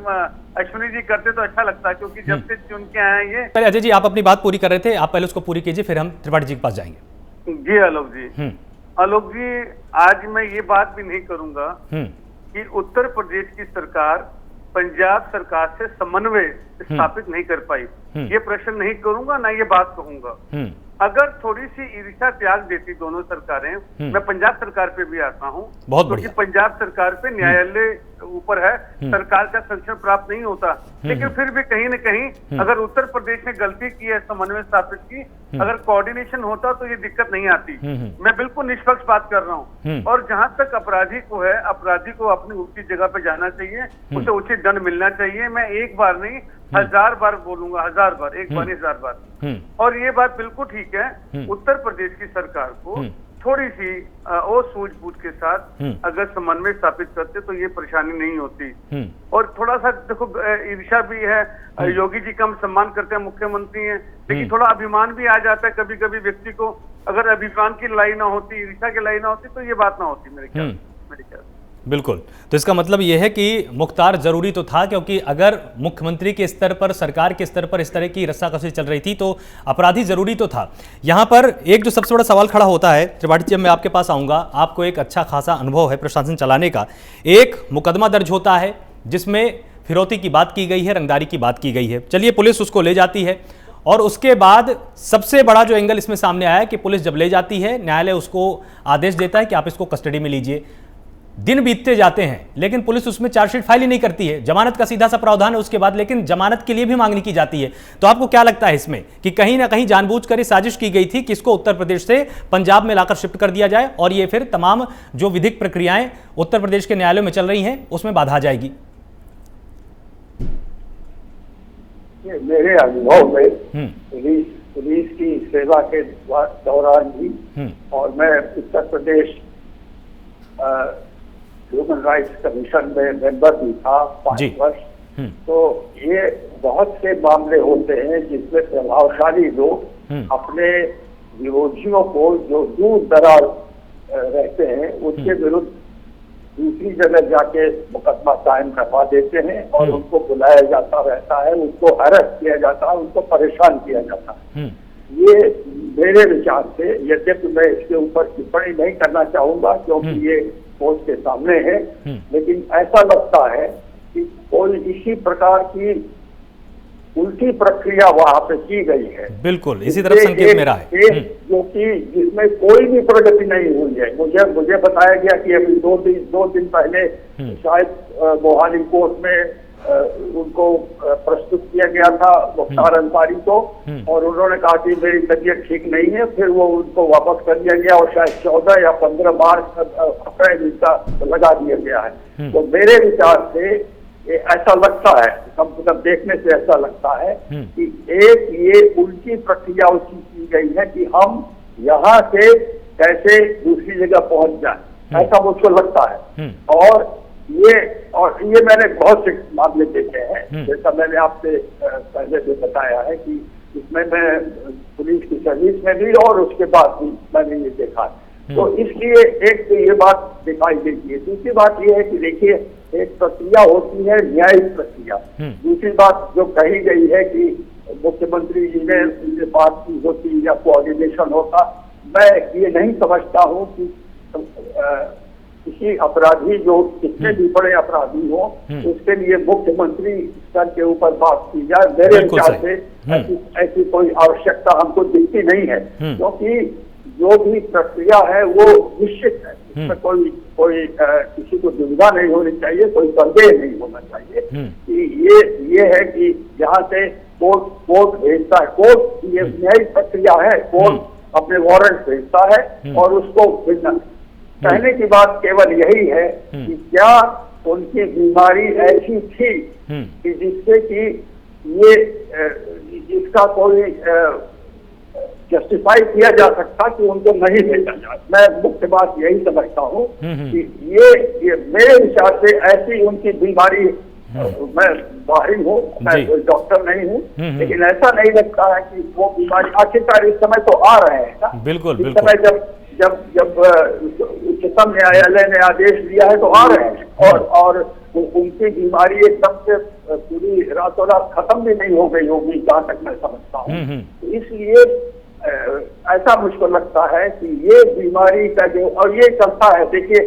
अश्विनी जी करते तो अच्छा लगता, क्योंकि जब से चुन के आए ये। पहले अजय जी आप अपनी बात पूरी कर रहे थे, आप पहले उसको पूरी कीजिए, फिर हम त्रिपाठी जी के पास जाएंगे। जी आलोक जी, आलोक जी आज मैं ये बात भी नहीं करूंगा कि उत्तर प्रदेश की सरकार पंजाब सरकार से समन्वय स्थापित नहीं कर पाई, ये प्रश्न नहीं करूंगा, ना ये बात कहूंगा। अगर थोड़ी सी ईर्ष्या त्याग देती दोनों सरकारें, मैं पंजाब सरकार पे भी आता हूँ, क्योंकि पंजाब सरकार पे न्यायालय ऊपर है, सरकार का संरक्षण प्राप्त नहीं होता, लेकिन फिर भी कहीं न कहीं अगर उत्तर प्रदेश ने गलती की है समन्वय स्थापित की, अगर कोऑर्डिनेशन होता तो ये दिक्कत नहीं आती। मैं बिल्कुल निष्पक्ष बात कर रहा हूँ। और जहां तक अपराधी को है, अपराधी को अपनी उचित जगह पे जाना चाहिए, उसे उचित दंड मिलना चाहिए। मैं एक बार नहीं 1000 बार बोलूंगा, 1000 बार, एक बार नहीं 1000 बार। और ये बात बिल्कुल ठीक है, उत्तर प्रदेश की सरकार को थोड़ी सी और सूझबूझ के साथ अगर समन्वय स्थापित करते तो ये परेशानी नहीं होती। और थोड़ा सा देखो ईर्ष्या भी है, योगी जी का हम सम्मान करते हैं, मुख्यमंत्री हैं, लेकिन थोड़ा अभिमान भी आ जाता है कभी कभी व्यक्ति को। अगर अभिमान की लड़ाई ना होती, ईर्ष्या की लड़ाई ना होती तो ये बात ना होती मेरे ख्याल। बिल्कुल। तो इसका मतलब यह है कि मुख्तार जरूरी तो था, क्योंकि अगर मुख्यमंत्री के स्तर पर, सरकार के स्तर पर इस तरह की रस्साकसी चल रही थी तो अपराधी जरूरी तो था। यहां पर एक जो सबसे बड़ा सवाल खड़ा होता है, त्रिपाठी जी मैं आपके पास आऊंगा, आपको एक अच्छा खासा अनुभव है प्रशासन चलाने का। एक मुकदमा दर्ज होता है जिसमें फिरौती की बात की गई है, रंगदारी की बात की गई है, चलिए पुलिस उसको ले जाती है और उसके बाद सबसे बड़ा जो एंगल इसमें सामने आया कि पुलिस जब ले जाती है, न्यायालय उसको आदेश देता है कि आप इसको कस्टडी में लीजिए। दिन बीतते जाते हैं लेकिन पुलिस उसमें चार्जशीट फाइल ही नहीं करती है। जमानत का सीधा सा प्रावधान है उसके बाद, लेकिन जमानत के लिए भी मांगनी की जाती है। तो आपको क्या लगता है इसमें कि कहीं ना कहीं जानबूझकर ये साजिश की गई थी कि इसको उत्तर प्रदेश से पंजाब में लाकर शिफ्ट कर दिया जाए और ये फिर तमाम जो विधिक प्रक्रियाएं उत्तर प्रदेश के न्यायालयों में चल रही हैं उसमें बाधा आ जाएगी? मेरे अनुभव में पुलिस की सेवा के दौरान भी, और मैं Uttar Pradesh human rights commission में मेंबर भी था 5 वर्ष, तो ये बहुत से मामले होते हैं जिसमें प्रभावशाली लोग अपने विरोधियों को जो दूर दराज रहते हैं उसके विरुद्ध दूसरी जगह जाके मुकदमा कायम करवा देते हैं और उनको बुलाया जाता रहता है, उनको अरेस्ट किया जाता है, उनको परेशान किया जाता है। ये मेरे विचार से, यद्यपि मैं इसके ऊपर टिप्पणी नहीं करना चाहूंगा क्योंकि ये कोर्ट के सामने है, लेकिन ऐसा लगता है कि कोई इसी प्रकार की उल्टी प्रक्रिया वहां पे की गई है। बिल्कुल इसी तरफ संकेत मेरा है, जो कि जिसमें कोई भी प्रगति नहीं हुई है। मुझे बताया गया कि अभी दो दिन पहले शायद मोहाली कोर्ट में उनको प्रस्तुत किया गया था मुख्तार अंसारी को, और उन्होंने कहा कि मेरी तबीयत ठीक नहीं है, फिर वो उनको वापस कर दिया गया और शायद 14 या 15 मार्च अप्रैल इसका लगा दिया गया है। तो मेरे विचार से ऐसा लगता है, कम से कम देखने से ऐसा लगता है कि एक ये उल्टी प्रक्रिया उसकी की गई है कि हम यहाँ से कैसे दूसरी जगह पहुंच जाए, ऐसा मुझको लगता है। और ये मैंने बहुत से मामले देखे हैं, जैसा मैंने आपसे पहले भी बताया है कि इसमें मैं पुलिस की सर्विस में भी और उसके बाद भी मैंने ये देखा है। तो इसलिए एक तो ये बात दिखाई देती है। दूसरी बात ये है कि देखिए, एक प्रक्रिया होती है न्यायिक प्रक्रिया, दूसरी बात जो कही गई है कि मुख्यमंत्री जी ने उनसे बात की होती या कोऑर्डिनेशन होता, मैं ये नहीं समझता हूँ कि किसी अपराधी जो कितने भी बड़े अपराधी हो उसके लिए मुख्यमंत्री स्तर के ऊपर बात की जाए। मेरे विचार से ऐसी कोई आवश्यकता हमको दिखती नहीं है, क्योंकि जो भी प्रक्रिया है वो निश्चित है, इसमें कोई किसी को दुविधा नहीं होनी चाहिए, कोई संदेह नहीं होना चाहिए कि ये है कि यहाँ से कोर्ट भेजता है, कोर्ट ये न्यायिक प्रक्रिया है, कोर्ट अपने वारंट भेजता है और उसको कहने की बात केवल यही है कि क्या उनकी बीमारी ऐसी थी कि जिससे कि ये जिसका कोई जस्टिफाई किया जा सकता कि उनको नहीं भेजा जाए। मैं मुख्य बात यही समझता हूँ कि ये मेरे विचार से ऐसी उनकी बीमारी, मैं बाहरी हूँ, मैं कोई डॉक्टर नहीं हूँ, लेकिन ऐसा नहीं लगता है कि वो बीमारी, आखिरकार इस समय तो आ रहे हैं ना, बिल्कुल इस समय जब उच्चतम न्यायालय ने आदेश दिया है तो आ रहे हैं, और उनकी बीमारी एकदम से पूरी रातों रात खत्म भी नहीं हो गई होगी जहाँ तक मैं समझता हूँ। इसलिए ऐसा मुझको लगता है कि ये बीमारी का जो, और ये चलता है, देखिए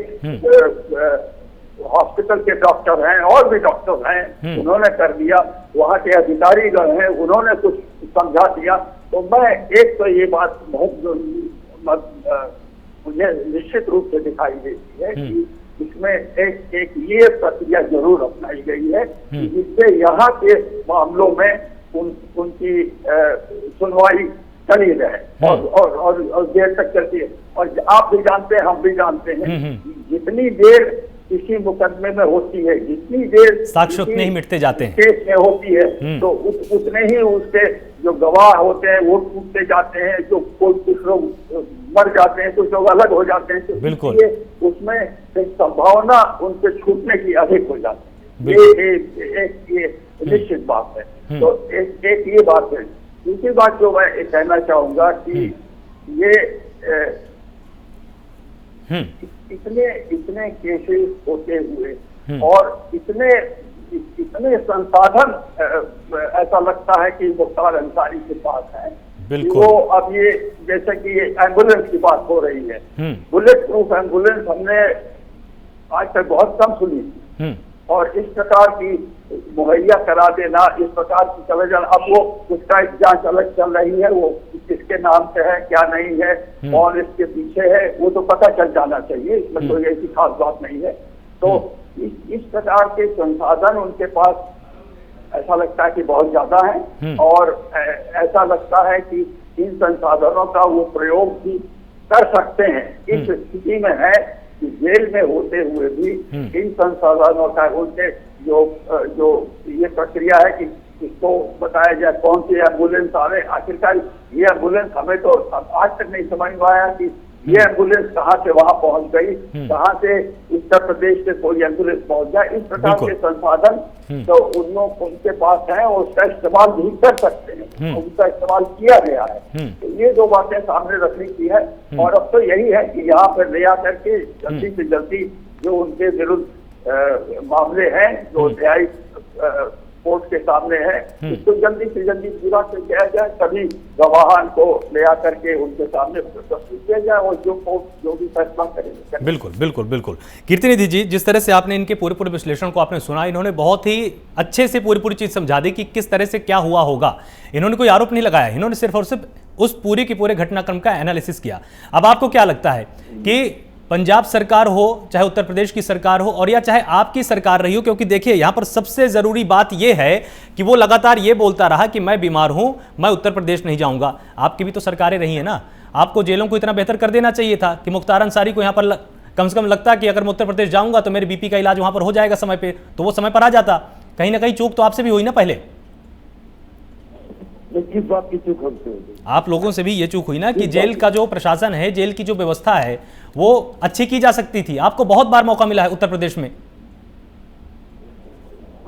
हॉस्पिटल के डॉक्टर हैं और भी डॉक्टर हैं, उन्होंने कर दिया, वहाँ के अधिकारीगण हैं उन्होंने कुछ समझा दिया। तो मैं एक तो ये बात मुझे निश्चित रूप से दिखाई देती है कि इसमें एक ये प्रक्रिया जरूर अपनाई गई है जिससे यहाँ के मामलों में उनकी सुनवाई चली रहे और देर तक चलती है। और आप भी जानते हैं, हम भी जानते हैं, जितनी देर किसी मुकदमे में होती है, जितनी देर साक्ष्य उतने ही मिटते जाते हैं केस में होती है, तो उतने ही उसके जो गवाह होते हैं वो टूटते जाते हैं, जो कुछ लोग मर जाते हैं, कुछ लोग अलग हो जाते हैं, तो बिल्कुल उसमें एक संभावना उनके छूटने की अधिक हो जाती है। ये निश्चित बात है। तो एक ये बात है। दूसरी बात जो मैं कहना चाहूंगा कि ये इतने केसेस होते हुए और इतने संसाधन ऐसा लगता है कि मुख्तार अंसारी के पास है। वो अब ये जैसे कि एम्बुलेंस की बात हो रही है, बुलेट प्रूफ एम्बुलेंस हमने आज तक बहुत कम सुनी थी, और इस प्रकार की मुहैया करा देना, इस प्रकार की चले जाना। अब वो उसका एक जांच अलग चल रही है, वो किसके नाम से है क्या नहीं है, कौन इसके पीछे है, वो तो पता चल जाना चाहिए, इसमें कोई ऐसी खास बात नहीं है। तो इस प्रकार के संसाधन उनके पास ऐसा लगता है कि बहुत ज्यादा है, और ऐसा लगता है कि इन संसाधनों का वो प्रयोग भी कर सकते हैं। इस स्थिति में है कि जेल में होते हुए भी इन संसाधनों का उनके जो ये प्रक्रिया है कि इसको बताया जाए कौन सी एम्बुलेंस आ रहे, आखिरकार ये एम्बुलेंस हमें तो आज तक नहीं समझ में आया कि ये एम्बुलेंस कहाँ से वहां पहुंच गई, कहाँ से उत्तर प्रदेश से कोई एम्बुलेंस पहुंच जाए। इस प्रकार के संसाधन तो उनके पास है और उसका इस्तेमाल भी कर सकते हैं, उनका इस्तेमाल किया गया है। तो ये दो बातें सामने रखने की है, और अब तो यही है कि यहाँ पर ले आकर के जल्दी से जल्दी जो उनके विरुद्ध मामले हैं, जो न्यायिक कोर्ट के सामने है, इसको जल्दी से जल्दी पूरा किया जाए, सभी गवाहान को ले आकर के उनके सामने प्रस्तुत किया जाए, और जो कोर्ट जो भी फैसला करेंगे। बिल्कुल बिल्कुल बिल्कुल। कीर्तिनिधि जी, जिस तरह से आपने इनके पूरे विश्लेषण को आपने सुना, इन्होंने बहुत ही अच्छे से पूरी चीज समझा दी कि किस तरह से क्या हुआ होगा। इन्होंने कोई आरोप नहीं लगाया, इन्होंने सिर्फ और सिर्फ उस पूरे के पूरे घटनाक्रम का एनालिसिस किया। अब आपको क्या लगता है कि पंजाब सरकार हो, चाहे उत्तर प्रदेश की सरकार हो, और या चाहे आपकी सरकार रही हो, क्योंकि देखिए यहां पर सबसे जरूरी बात यह है कि वो लगातार ये बोलता रहा कि मैं बीमार हूं, मैं उत्तर प्रदेश नहीं जाऊंगा। आपकी भी तो सरकारें रही है ना, आपको जेलों को इतना बेहतर कर देना चाहिए था कि मुख्तार अंसारी को यहां पर कम से कम लगता कि अगर मैं उत्तर प्रदेश जाऊंगा तो मेरे बीपी का इलाज वहां पर हो जाएगा समय पे, तो वो समय पर आ जाता। कहीं ना कहीं चूक तो आपसे भी हुई ना पहले, किस बात की चूक हमसे होगी? आप लोगों से भी ये चूक हुई ना कि जेल का जो प्रशासन है, जेल की जो व्यवस्था है वो अच्छी की जा सकती थी। आपको बहुत बार मौका मिला है उत्तर प्रदेश में।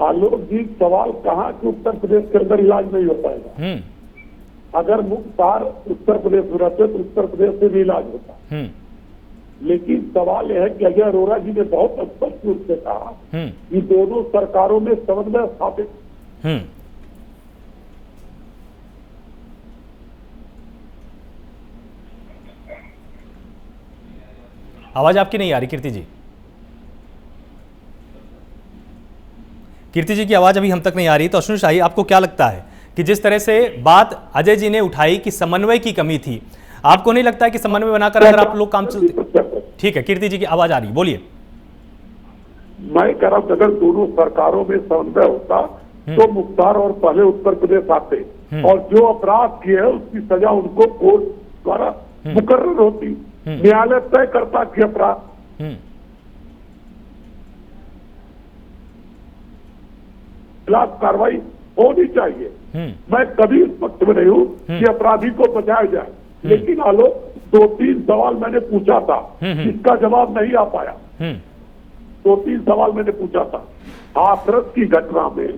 आलोक जी, सवाल कहाँ कि उत्तर प्रदेश के अंदर इलाज नहीं हो पाएगा। अगर मुख्तार उत्तर प्रदेश में रहते तो उत्तर प्रदेश से भी इलाज होता। लेकिन सवाल यह है कि अजय अरोड़ा जी ने बहुत स्पष्ट रूप से कहा कि दोनों सरकारों में समन्वय स्थापित। आवाज आपकी नहीं आ रही कीर्ति जी। कीर्ति जी की आवाज अभी हम तक नहीं आ रही। तो अश्विनी शाही, आपको क्या लगता है कि जिस तरह से बात अजय जी ने उठाई कि समन्वय की कमी थी, आपको नहीं लगता है कि समन्वय बनाकर अगर आप लोग काम चलते? ठीक है, कीर्ति जी की आवाज आ रही, बोलिए। मैं कह रहा हूं अगर दोनों सरकारों में समन्वय होता तो मुख्तार और पहले उत्तर प्रदेश आते, और जो अपराध किए है उसकी सजा उनको कोर्ट द्वारा मुकर्रर होती, न्यायालय तय करता कि अपराध। खिलाफ कार्रवाई होनी चाहिए। मैं कभी इस पक्ष में नहीं हूं कि अपराधी को बचाया जाए, लेकिन आलोक 2-3 सवाल मैंने पूछा था, इसका जवाब नहीं आ पाया। 2-3 सवाल मैंने पूछा था। हाथरस की घटना में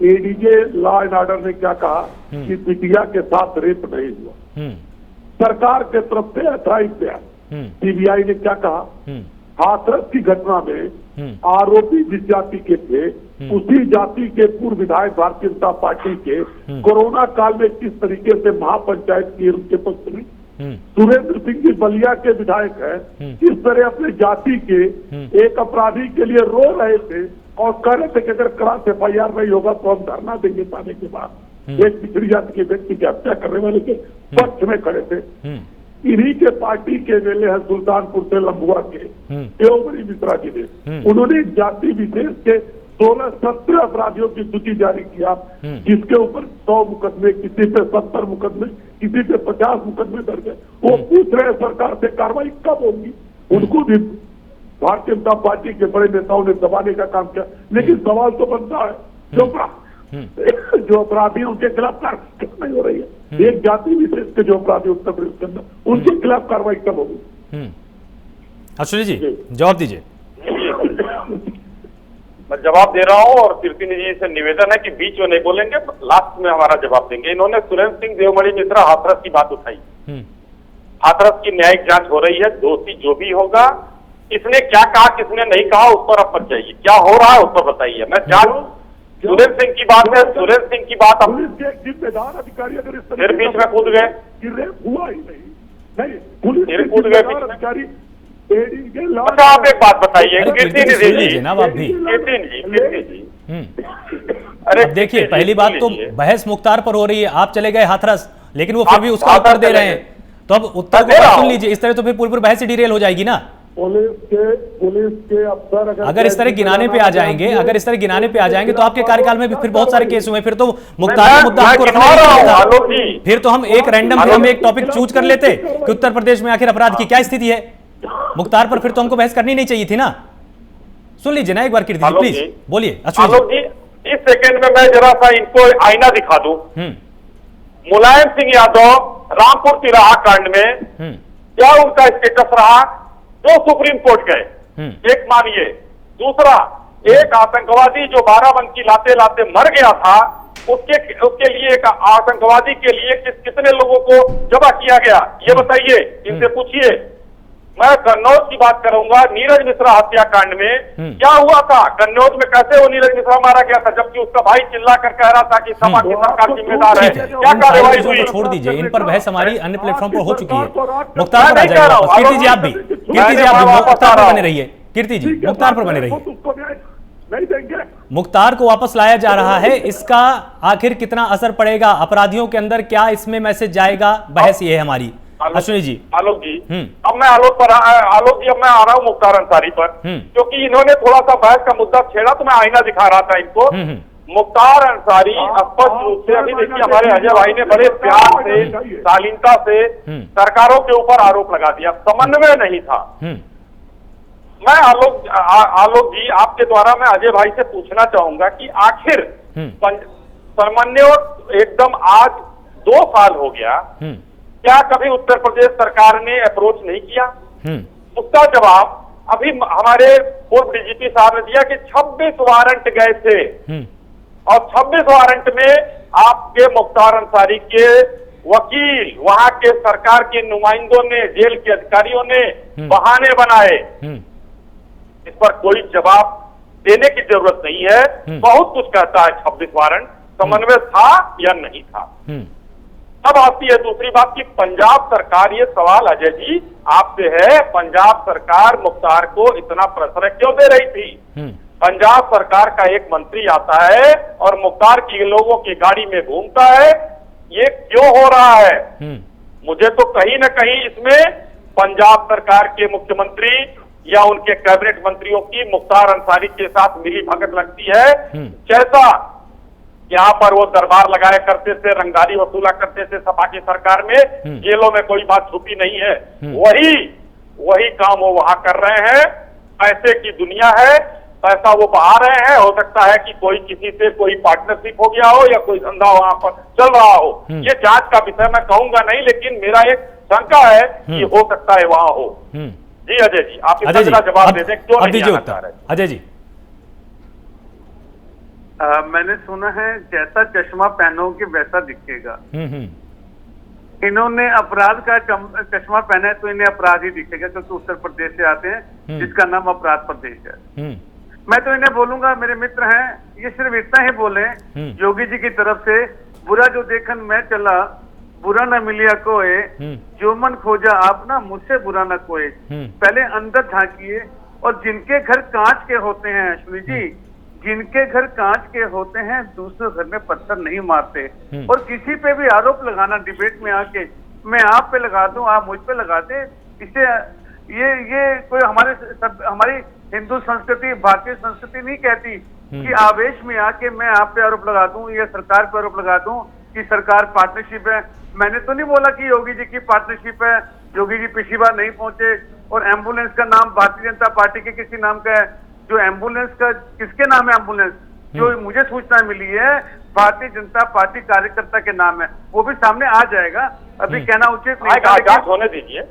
एडीजे लॉ एंड ऑर्डर ने क्या कहा कि बिटिया के साथ रेप नहीं हुआ, सरकार के तरफ से अथॉराइज दिया। सीबीआई ने क्या कहा? हाथरस की घटना में आरोपी जिस जाति के थे उसी जाति के पूर्व विधायक भारतीय जनता पार्टी के कोरोना काल में किस तरीके से महापंचायत की उनके पक्ष में सुरेंद्र सिंह जी बलिया के विधायक हैं, किस तरह अपने जाति के एक अपराधी के लिए रो रहे थे और कह रहे थे कि अगर क्रास FIR नहीं होगा तो हम धरना देंगे पाने के बाद। एक पिछड़ी जाति के व्यक्ति की हत्या करने वाले के पक्ष में खड़े थे। इन्हीं के पार्टी के एमएलए है सुल्तानपुर से लंबुआ के देवमणि मिश्रा जी ने, उन्होंने एक जाति विशेष के 16-17 अपराधियों की सूची जारी किया, जिसके ऊपर 100 मुकदमे, किसी पे 70 मुकदमे, किसी पे 50 मुकदमे दर्ज है। वो पूछ रहे सरकार से कार्रवाई कब होगी। उनको भी भारतीय जनता पार्टी के बड़े नेताओं ने दबाने का काम किया, लेकिन सवाल तो बनता है जो अपराधी उनके खिलाफ कार्रवाई नहीं हो रही है। एक जाति विशेष के जो अपराधी उत्तर प्रदेश के अंदर, उनके खिलाफ कार्रवाई कब होगी? अश्विनी जी जवाब दीजिए। मैं जवाब दे रहा हूं, और कीर्तिनी जी से निवेदन है कि बीच में नहीं बोलेंगे, लास्ट में हमारा जवाब देंगे। इन्होंने सुरेंद्र सिंह देवमणि मिश्रा हाथरस की बात उठाई। हाथरस की न्यायिक जांच हो रही है, दोषी जो भी होगा, किसने क्या कहा किसने नहीं कहा उस पर अब चाहिए, क्या हो रहा है उस पर बताइए। मैं जानू सुरेंद्र सिंह की बात है, सुरेंद्र सिंह की बात पुलिस के एक जिम्मेदार अधिकारी अगर इस फिर बीच में कूद गए कि रेप हुआ ही नहीं, पुलिस फिर कूद गए अधिकारी लेडी के लॉ। अच्छा आप एक बात बताइए अरे कीर्ति कीर्ति निधि सुन लीजिए जी, ना आप भी। कीर्ति जी अब देखिए पहली बात तो बहस मुख्तार पर हो रही है, आप चले गए हाथरस, लेकिन वो फिर भी उसका उत्तर दे रहे हैं, तो अब उत्तर को सुन लीजिए। इस तरह तो फिर पूरी बहस डिरेल हो जाएगी ना। पुलिस के अफसर अगर इस तरह गिनाने पे आ जाएंगे, अगर इस तरह गिनाने पे आ जाएंगे तो आपके कार्यकाल में भी फिर बहुत सारे केस हुए, फिर तो मुख्तार का मुद्दा हमको रखना ही नहीं था। फिर तो हम एक रैंडम हम एक टॉपिक चूज कर लेते कि उत्तर प्रदेश में आखिर अपराध की क्या स्थिति है। मुख्तार पर फिर तो हमको बहस करनी नहीं चाहिए थी ना। सुन लीजिए ना एक बार कीर्ति जी, प्लीज बोलिए। आलोक जी, इस सेकंड में मैं जरा सा इनको आईना दिखा दूं। मुलायम सिंह यादव रामपुर तिराहा कांड में क्या उनका स्टेटस रहा जो सुप्रीम कोर्ट गए, एक मानिए। दूसरा, एक आतंकवादी जो बाराबंकी लाते लाते मर गया था, उसके लिए एक आतंकवादी के लिए कितने लोगों को जमा किया गया ये बताइए, इनसे पूछिए। मैं कन्नौज की बात करूंगा, नीरज मिश्रा हत्याकांड में क्या हुआ था, कन्नौज में कैसे वो नीरज मिश्रा मारा गया था, जबकि उसका भाई चिल्ला कर कह रहा था कि सपा की सरकार जिम्मेदार है। क्या कार्रवाई हुई? छोड़ दीजिए, इन पर बहस हमारी अन्य प्लेटफॉर्म पर हो चुकी है। मुख्तार पर आ जाइए वापस। कीर्ति जी आप भी मुख्तार पर बने रहिए। कीर्ति जी मुख्तार पर बने रहिए। नहीं देंगे। मुख्तार को वापस लाया जा रहा है, इसका आखिर कितना असर पड़ेगा अपराधियों के अंदर, क्या इसमें मैसेज जाएगा, बहस ये है हमारी। अश्विनी जी। आलोक जी, अब मैं आलोक जी अब मैं आ रहा हूँ मुख्तार अंसारी पर, क्योंकि इन्होंने थोड़ा सा बहस का मुद्दा छेड़ा तो मैं आईना दिखा रहा था इनको। मुख्तार अंसारी स्पष्ट रूप से, अभी देखिए हमारे अजय भाई ने बड़े प्यार से, शालीनता से सरकारों के ऊपर आरोप लगा दिया, समन्वय नहीं था। मैं आलोक जी आपके द्वारा मैं अजय भाई से पूछना चाहूंगा कि आखिर समन्वय एकदम आज 2 साल हो गया, क्या कभी उत्तर प्रदेश सरकार ने अप्रोच नहीं किया? उसका जवाब अभी हमारे पूर्व डीजीपी साहब ने दिया कि 26 वारंट गए थे और 26 वारंट में आपके मुख्तार अंसारी के वकील, वहां के सरकार के नुमाइंदों ने, जेल के अधिकारियों ने बहाने बनाए। इस पर कोई जवाब देने की जरूरत नहीं है। बहुत कुछ कहता है 26 वारंट, समन्वय था या नहीं था। अब आती है दूसरी बात कि पंजाब सरकार, ये सवाल अजय जी आपसे है, पंजाब सरकार मुख्तार को इतना प्रश्रय क्यों दे रही थी? पंजाब सरकार का एक मंत्री आता है और मुख्तार की लोगों की गाड़ी में घूमता है, ये क्यों हो रहा है? मुझे तो कहीं ना कहीं इसमें पंजाब सरकार के मुख्यमंत्री या उनके कैबिनेट मंत्रियों की मुख्तार अंसारी के साथ मिली भगत लगती है। जैसा यहाँ पर वो दरबार लगाया करते थे, रंगदारी वसूला करते थे सपा की सरकार में, जेलों में कोई बात छुपी नहीं है, वही काम वो वहां कर रहे हैं। पैसे की दुनिया है, पैसा वो बहा रहे हैं। हो सकता है कि कोई किसी से कोई पार्टनरशिप हो गया हो या कोई धंधा वहां पर चल रहा हो, ये जांच का विषय मैं कहूंगा नहीं, लेकिन मेरा एक शंका है कि हो सकता है वहां हो। जी अजय जी, आप इसका जवाब दे दें, क्यों नहीं आना चाह रहे? अजय जी। मैंने सुना है जैसा चश्मा पहनोगे वैसा दिखेगा। इन्होंने अपराध का चश्मा पहना है तो इन्हें अपराध ही दिखेगा, क्योंकि उत्तर प्रदेश से आते हैं जिसका नाम अपराध प्रदेश है। मैं तो इन्हें बोलूंगा, मेरे मित्र हैं, ये सिर्फ इतना ही बोले योगी जी की तरफ से, बुरा जो देखन मैं चला बुरा न मिलिया कोई, जो मन खोजा आप ना मुझसे बुरा न कोई। पहले अंदर झांकिए, और जिनके घर कांच के होते हैं अश्विनी जी, जिनके घर कांच के होते हैं दूसरे घर में पत्थर नहीं मारते। और किसी पे भी आरोप लगाना डिबेट में आके, मैं आप पे लगा दूं, आप मुझ पे लगा दे, इससे ये कोई हमारी हिंदू संस्कृति, भारतीय संस्कृति नहीं कहती कि आवेश में आके मैं आप पे आरोप लगा दूं या सरकार पे आरोप लगा दूं कि सरकार पार्टनरशिप है। मैंने तो नहीं बोला कि योगी जी की पार्टनरशिप है, योगी जी पिछली बार नहीं पहुंचे। और एम्बुलेंस का नाम भारतीय जनता पार्टी के किसी नाम का है, जो एम्बुलेंस का किसके नाम है? एम्बुलेंस जो मुझे सूचना मिली है भारतीय जनता पार्टी कार्यकर्ता के नाम है, वो भी सामने आ जाएगा। अभी कहना उचित नहीं, होने दीजिए।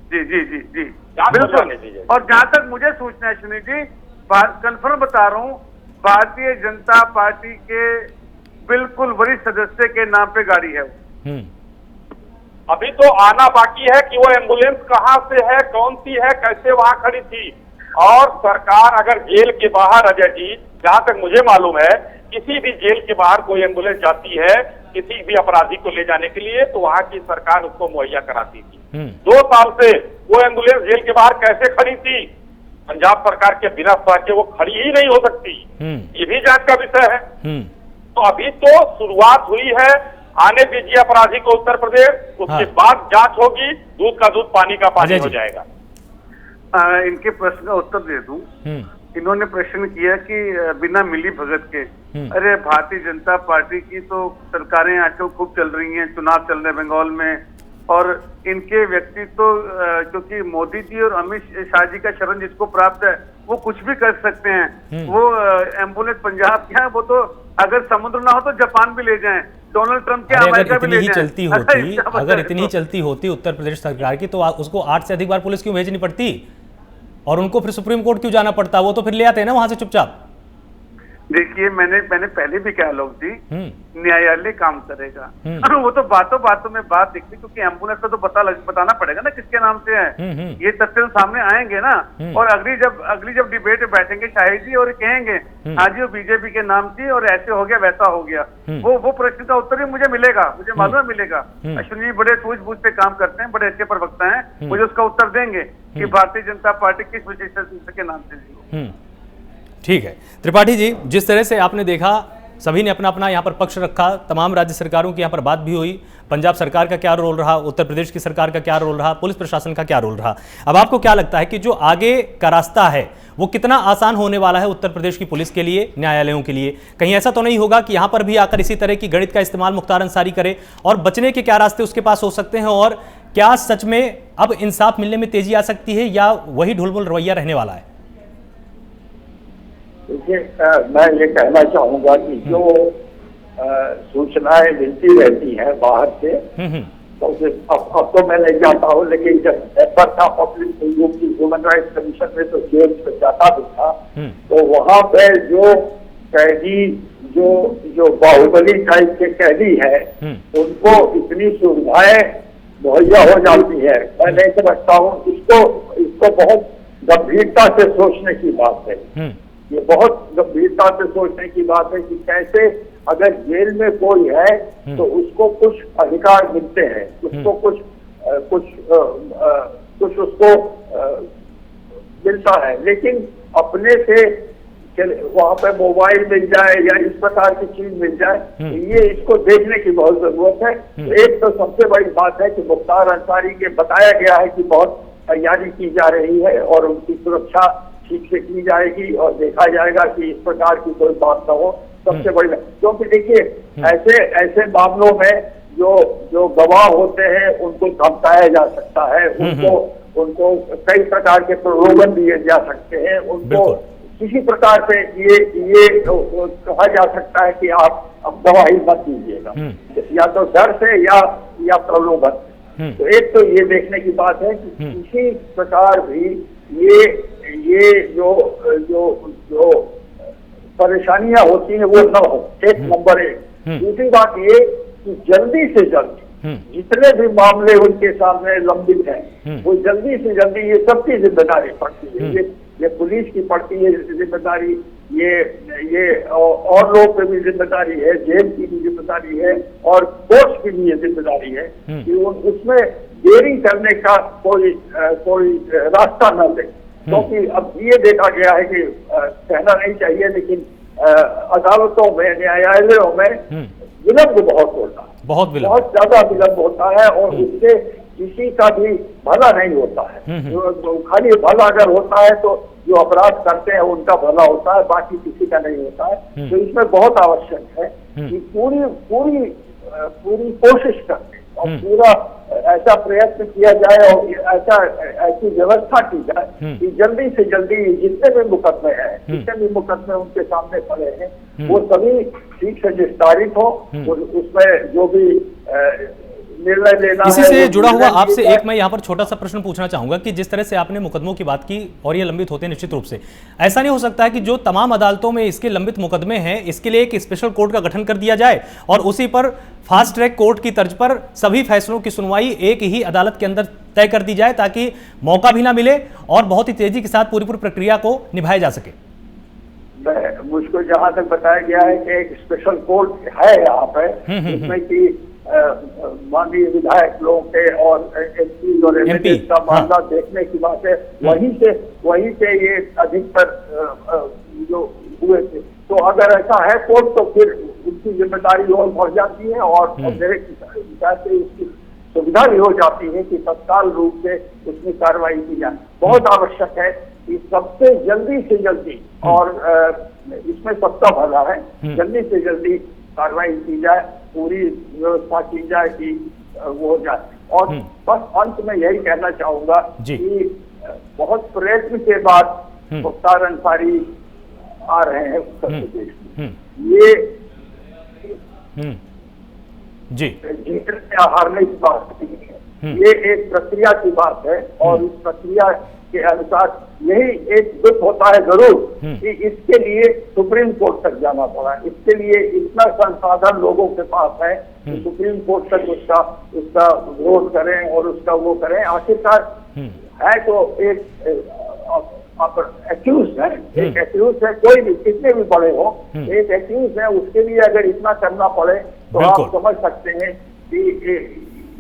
जी जी जी जी बिल्कुल। और जहां तक मुझे सूचना है सुनील जी, कंफर्म बता रहा हूँ, भारतीय जनता पार्टी के बिल्कुल वरिष्ठ सदस्य के नाम पे गाड़ी है। अभी तो आना बाकी है कि वो एम्बुलेंस कहां से है, कौन सी है, कैसे वहां खड़ी थी। और सरकार अगर जेल के बाहर, अजय जी जहां तक मुझे मालूम है, किसी भी जेल के बाहर कोई एम्बुलेंस जाती है किसी भी अपराधी को ले जाने के लिए, तो वहां की सरकार उसको मुहैया कराती थी। 2 साल से वो एम्बुलेंस जेल के बाहर कैसे खड़ी थी? पंजाब सरकार के बिना सलाह के वो खड़ी ही नहीं हो सकती। ये भी जांच का विषय है। तो अभी तो शुरुआत हुई है, आने दीजिए अपराधी को उत्तर प्रदेश, उसके बाद जांच होगी, दूध का दूध पानी का पानी हो जाएगा। इनके प्रश्न का उत्तर दे दूं। इन्होंने प्रश्न किया कि बिना मिली भगत के, अरे भारतीय जनता पार्टी की तो सरकारें आजकल खूब चल रही हैं, चुनाव चल रहे हैं बंगाल में, और इनके व्यक्तित्व क्योंकि मोदी जी और अमित शाह जी का शरण जिसको प्राप्त है वो कुछ भी कर सकते हैं। वो एम्बुलेंस पंजाब क्या है, वो तो अगर समुद्र ना हो तो जापान भी ले जाएं, डोनाल्ड ट्रंप के अमेरिका भी ले जाएं। अगर इतनी चलती होती उत्तर प्रदेश सरकार की तो उसको 8 से अधिक बार पुलिस क्यों भेजनी पड़ती, और उनको फिर सुप्रीम कोर्ट क्यों जाना पड़ता? वो तो फिर ले आते हैं ना वहां से चुपचाप। देखिए, मैंने पहले भी कहा लोग जी, न्यायालय काम करेगा। वो तो बातों में बात दिखती, क्योंकि एम्बुलेंस का तो बताना पड़ेगा ना किसके नाम से है। ये तथ्य सामने आएंगे ना, और अगली जब डिबेट में बैठेंगे शाहिद जी और कहेंगे हाँ जी वो बीजेपी के नाम थी और ऐसे हो गया वैसा हो गया, वो प्रश्न का उत्तर भी मुझे मिलेगा, मुझे मालूम है मिलेगा। अश्विनी जी बड़े सूझबूझ से काम करते हैं, बड़े अच्छे प्रवक्ता हैं, मुझे उसका उत्तर देंगे कि भारतीय जनता पार्टी किस विशेष के नाम से थी। ठीक है त्रिपाठी जी, जिस तरह से आपने देखा सभी ने अपना अपना यहाँ पर पक्ष रखा, तमाम राज्य सरकारों की यहाँ पर बात भी हुई, पंजाब सरकार का क्या रोल रहा, उत्तर प्रदेश की सरकार का क्या रोल रहा, पुलिस प्रशासन का क्या रोल रहा। अब आपको क्या लगता है कि जो आगे का रास्ता है वो कितना आसान होने वाला है उत्तर प्रदेश की पुलिस के लिए, न्यायालयों के लिए? कहीं ऐसा तो नहीं होगा कि यहाँ पर भी आकर इसी तरह की गणित का इस्तेमाल मुख्तार अंसारी करे, और बचने के क्या रास्ते उसके पास हो सकते हैं, और क्या सच में अब इंसाफ मिलने में तेजी आ सकती है या वही ढुलमुल रवैया रहने वाला है? देखिए, मैं ये कहना चाहूंगा कि जो सूचनाएं मिलती रहती हैं बाहर से, तो अब तो मैं नहीं जाता हूँ, लेकिन जब पेपर था पब्लिक की ह्यूमन राइट्स कमीशन में तो जेल में जाता भी था, तो वहाँ पे जो कैदी जो बाहुबली टाइप के कैदी है उनको इतनी सुविधाएं मुहैया हो जाती है। मैं नहीं समझता हूँ, इसको बहुत गंभीरता से सोचने की बात है। ये बहुत गंभीरता से सोचने की बात है कि कैसे अगर जेल में कोई है तो उसको कुछ अधिकार मिलते हैं, उसको कुछ उसको मिलता है, लेकिन अपने से वहां पे मोबाइल मिल जाए या इस प्रकार की चीज मिल जाए, ये इसको देखने की बहुत जरूरत है। एक तो सबसे बड़ी बात है कि मुख्तार अंसारी के बताया गया है कि बहुत तैयारी की जा रही है और उनकी सुरक्षा ठीक से की जाएगी और देखा जाएगा कि इस प्रकार की कोई बात न हो। सबसे बड़ी, क्योंकि देखिए ऐसे मामलों में जो गवाह होते हैं उनको धमकाया जा सकता है, उनको कई प्रकार के प्रलोभन दिए जा सकते हैं, उनको किसी प्रकार से ये कहा जा सकता है कि आप अब गवाही मत दीजिएगा, या तो डर से या प्रलोभन। तो एक तो ये देखने की बात है कि किसी प्रकार भी ये जो परेशानियां होती हैं वो न हो, एक नंबर 1। दूसरी बात ये कि जल्दी से जल्दी जितने भी मामले उनके सामने लंबित हैं वो जल्दी से जल्दी, ये सबकी जिम्मेदारी पड़ती है, ये पुलिस की पड़ती है जिम्मेदारी, ये और लोग पे भी जिम्मेदारी है, जेल की भी जिम्मेदारी है और कोर्ट की भी ये जिम्मेदारी है कि उसमें देरी करने का कोई रास्ता न दे। क्योंकि अब ये देखा गया है कि कहना नहीं चाहिए, लेकिन अदालतों में, न्यायालयों में विलम्ब बहुत होता है, बहुत ज्यादा विलम्ब होता है, और उससे किसी का भी भला नहीं होता है। खाली भला अगर होता है तो जो अपराध करते हैं उनका भला होता है, बाकी किसी का नहीं होता है। तो इसमें बहुत आवश्यक है कि पूरी कोशिश करके और पूरा ऐसा प्रयत्न किया जाए और ऐसी व्यवस्था की जाए कि जल्दी से जल्दी जितने भी मुकदमे हैं, जितने भी मुकदमे उनके सामने पड़े हैं, वो सभी ठीक से निस्तारित हो, उसमें जो भी निर्णय लेना है। इसी से जुड़ा हुआ आपसे एक मैं यहाँ पर छोटा सा प्रश्न पूछना चाहूंगा कि जिस तरह से आपने मुकदमों की बात की और ये लंबित होते हैं, निश्चित रूप से ऐसा नहीं हो सकता है कि जो तमाम अदालतों में इसके लंबित मुकदमे हैं इसके लिए एक स्पेशल कोर्ट का गठन कर दिया जाए और उसी पर फास्ट ट्रैक कोर्ट की तर्ज पर सभी फैसलों की सुनवाई एक ही अदालत के अंदर तय कर दी जाए, ताकि मौका भी ना मिले और बहुत ही तेजी के साथ पूरी प्रक्रिया को निभाया जा सके? मुझको जहां तक बताया गया है कि एक स्पेशल कोर्ट है यहाँ पे, जिसमें कि माननीय विधायक लोगों के और एमपी और एमएलए का मामला देखने की बात है। वहीं से ये अधिकतर जो हुए थे। तो अगर ऐसा है कोर्ट तो फिर उनकी जिम्मेदारी और बढ़ जाती है और मेरे हिसाब से उसकी सुविधा भी हो जाती है कि तत्काल रूप से उसमें कार्रवाई की जाए। बहुत आवश्यक है कि सबसे जल्दी से जल्दी, और इसमें सबका भला है, जल्दी से जल्दी कार्रवाई की जाए, पूरी व्यवस्था की जाए कि वो हो जाए। और बस अंत में यही कहना चाहूंगा कि बहुत प्रयत्न के बाद मुख्तार अंसारी आ रहे हैं उत्तर प्रदेश में। ये जी जीतने या हारने की बात नहीं है, ये एक प्रक्रिया की बात है। और इस प्रक्रिया के अनुसार यही एक दुख होता है जरूर कि इसके लिए सुप्रीम कोर्ट तक जाना पड़ा। इसके लिए इतना संसाधन लोगों के पास है कि सुप्रीम कोर्ट तक उसका विरोध करें और उसका वो करें। आखिरकार है तो एक एक्यूज है, एक एक्यूज है, कोई भी कितने भी बड़े हो, एक एक्यूज है, उसके लिए अगर इतना करना पड़े तो आप समझ सकते हैं कि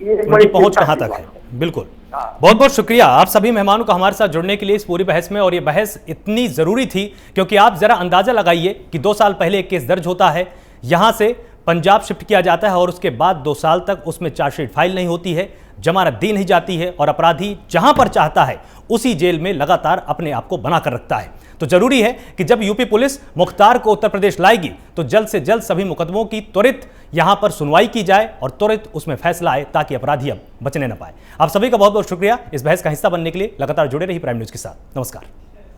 ये बड़ी पहुंच कहां तक है। बिल्कुल, बहुत बहुत शुक्रिया आप सभी मेहमानों का हमारे साथ जुड़ने के लिए इस पूरी बहस में। और ये बहस इतनी जरूरी थी क्योंकि आप जरा अंदाजा लगाइए कि 2 साल पहले एक केस दर्ज होता है, यहां से पंजाब शिफ्ट किया जाता है और उसके बाद 2 साल तक उसमें चार्जशीट फाइल नहीं होती है, जमानत दी नहीं जाती है और अपराधी जहां पर चाहता है उसी जेल में लगातार अपने आप को बनाकर रखता है। तो जरूरी है कि जब यूपी पुलिस मुख्तार को उत्तर प्रदेश लाएगी तो जल्द से जल्द सभी मुकदमों की त्वरित यहां पर सुनवाई की जाए और त्वरित उसमें फैसला आए ताकि अपराधी अब बचने न पाए। आप सभी का बहुत बहुत शुक्रिया इस बहस का हिस्सा बनने के लिए। लगातार जुड़े रहिए प्राइम न्यूज के साथ। नमस्कार।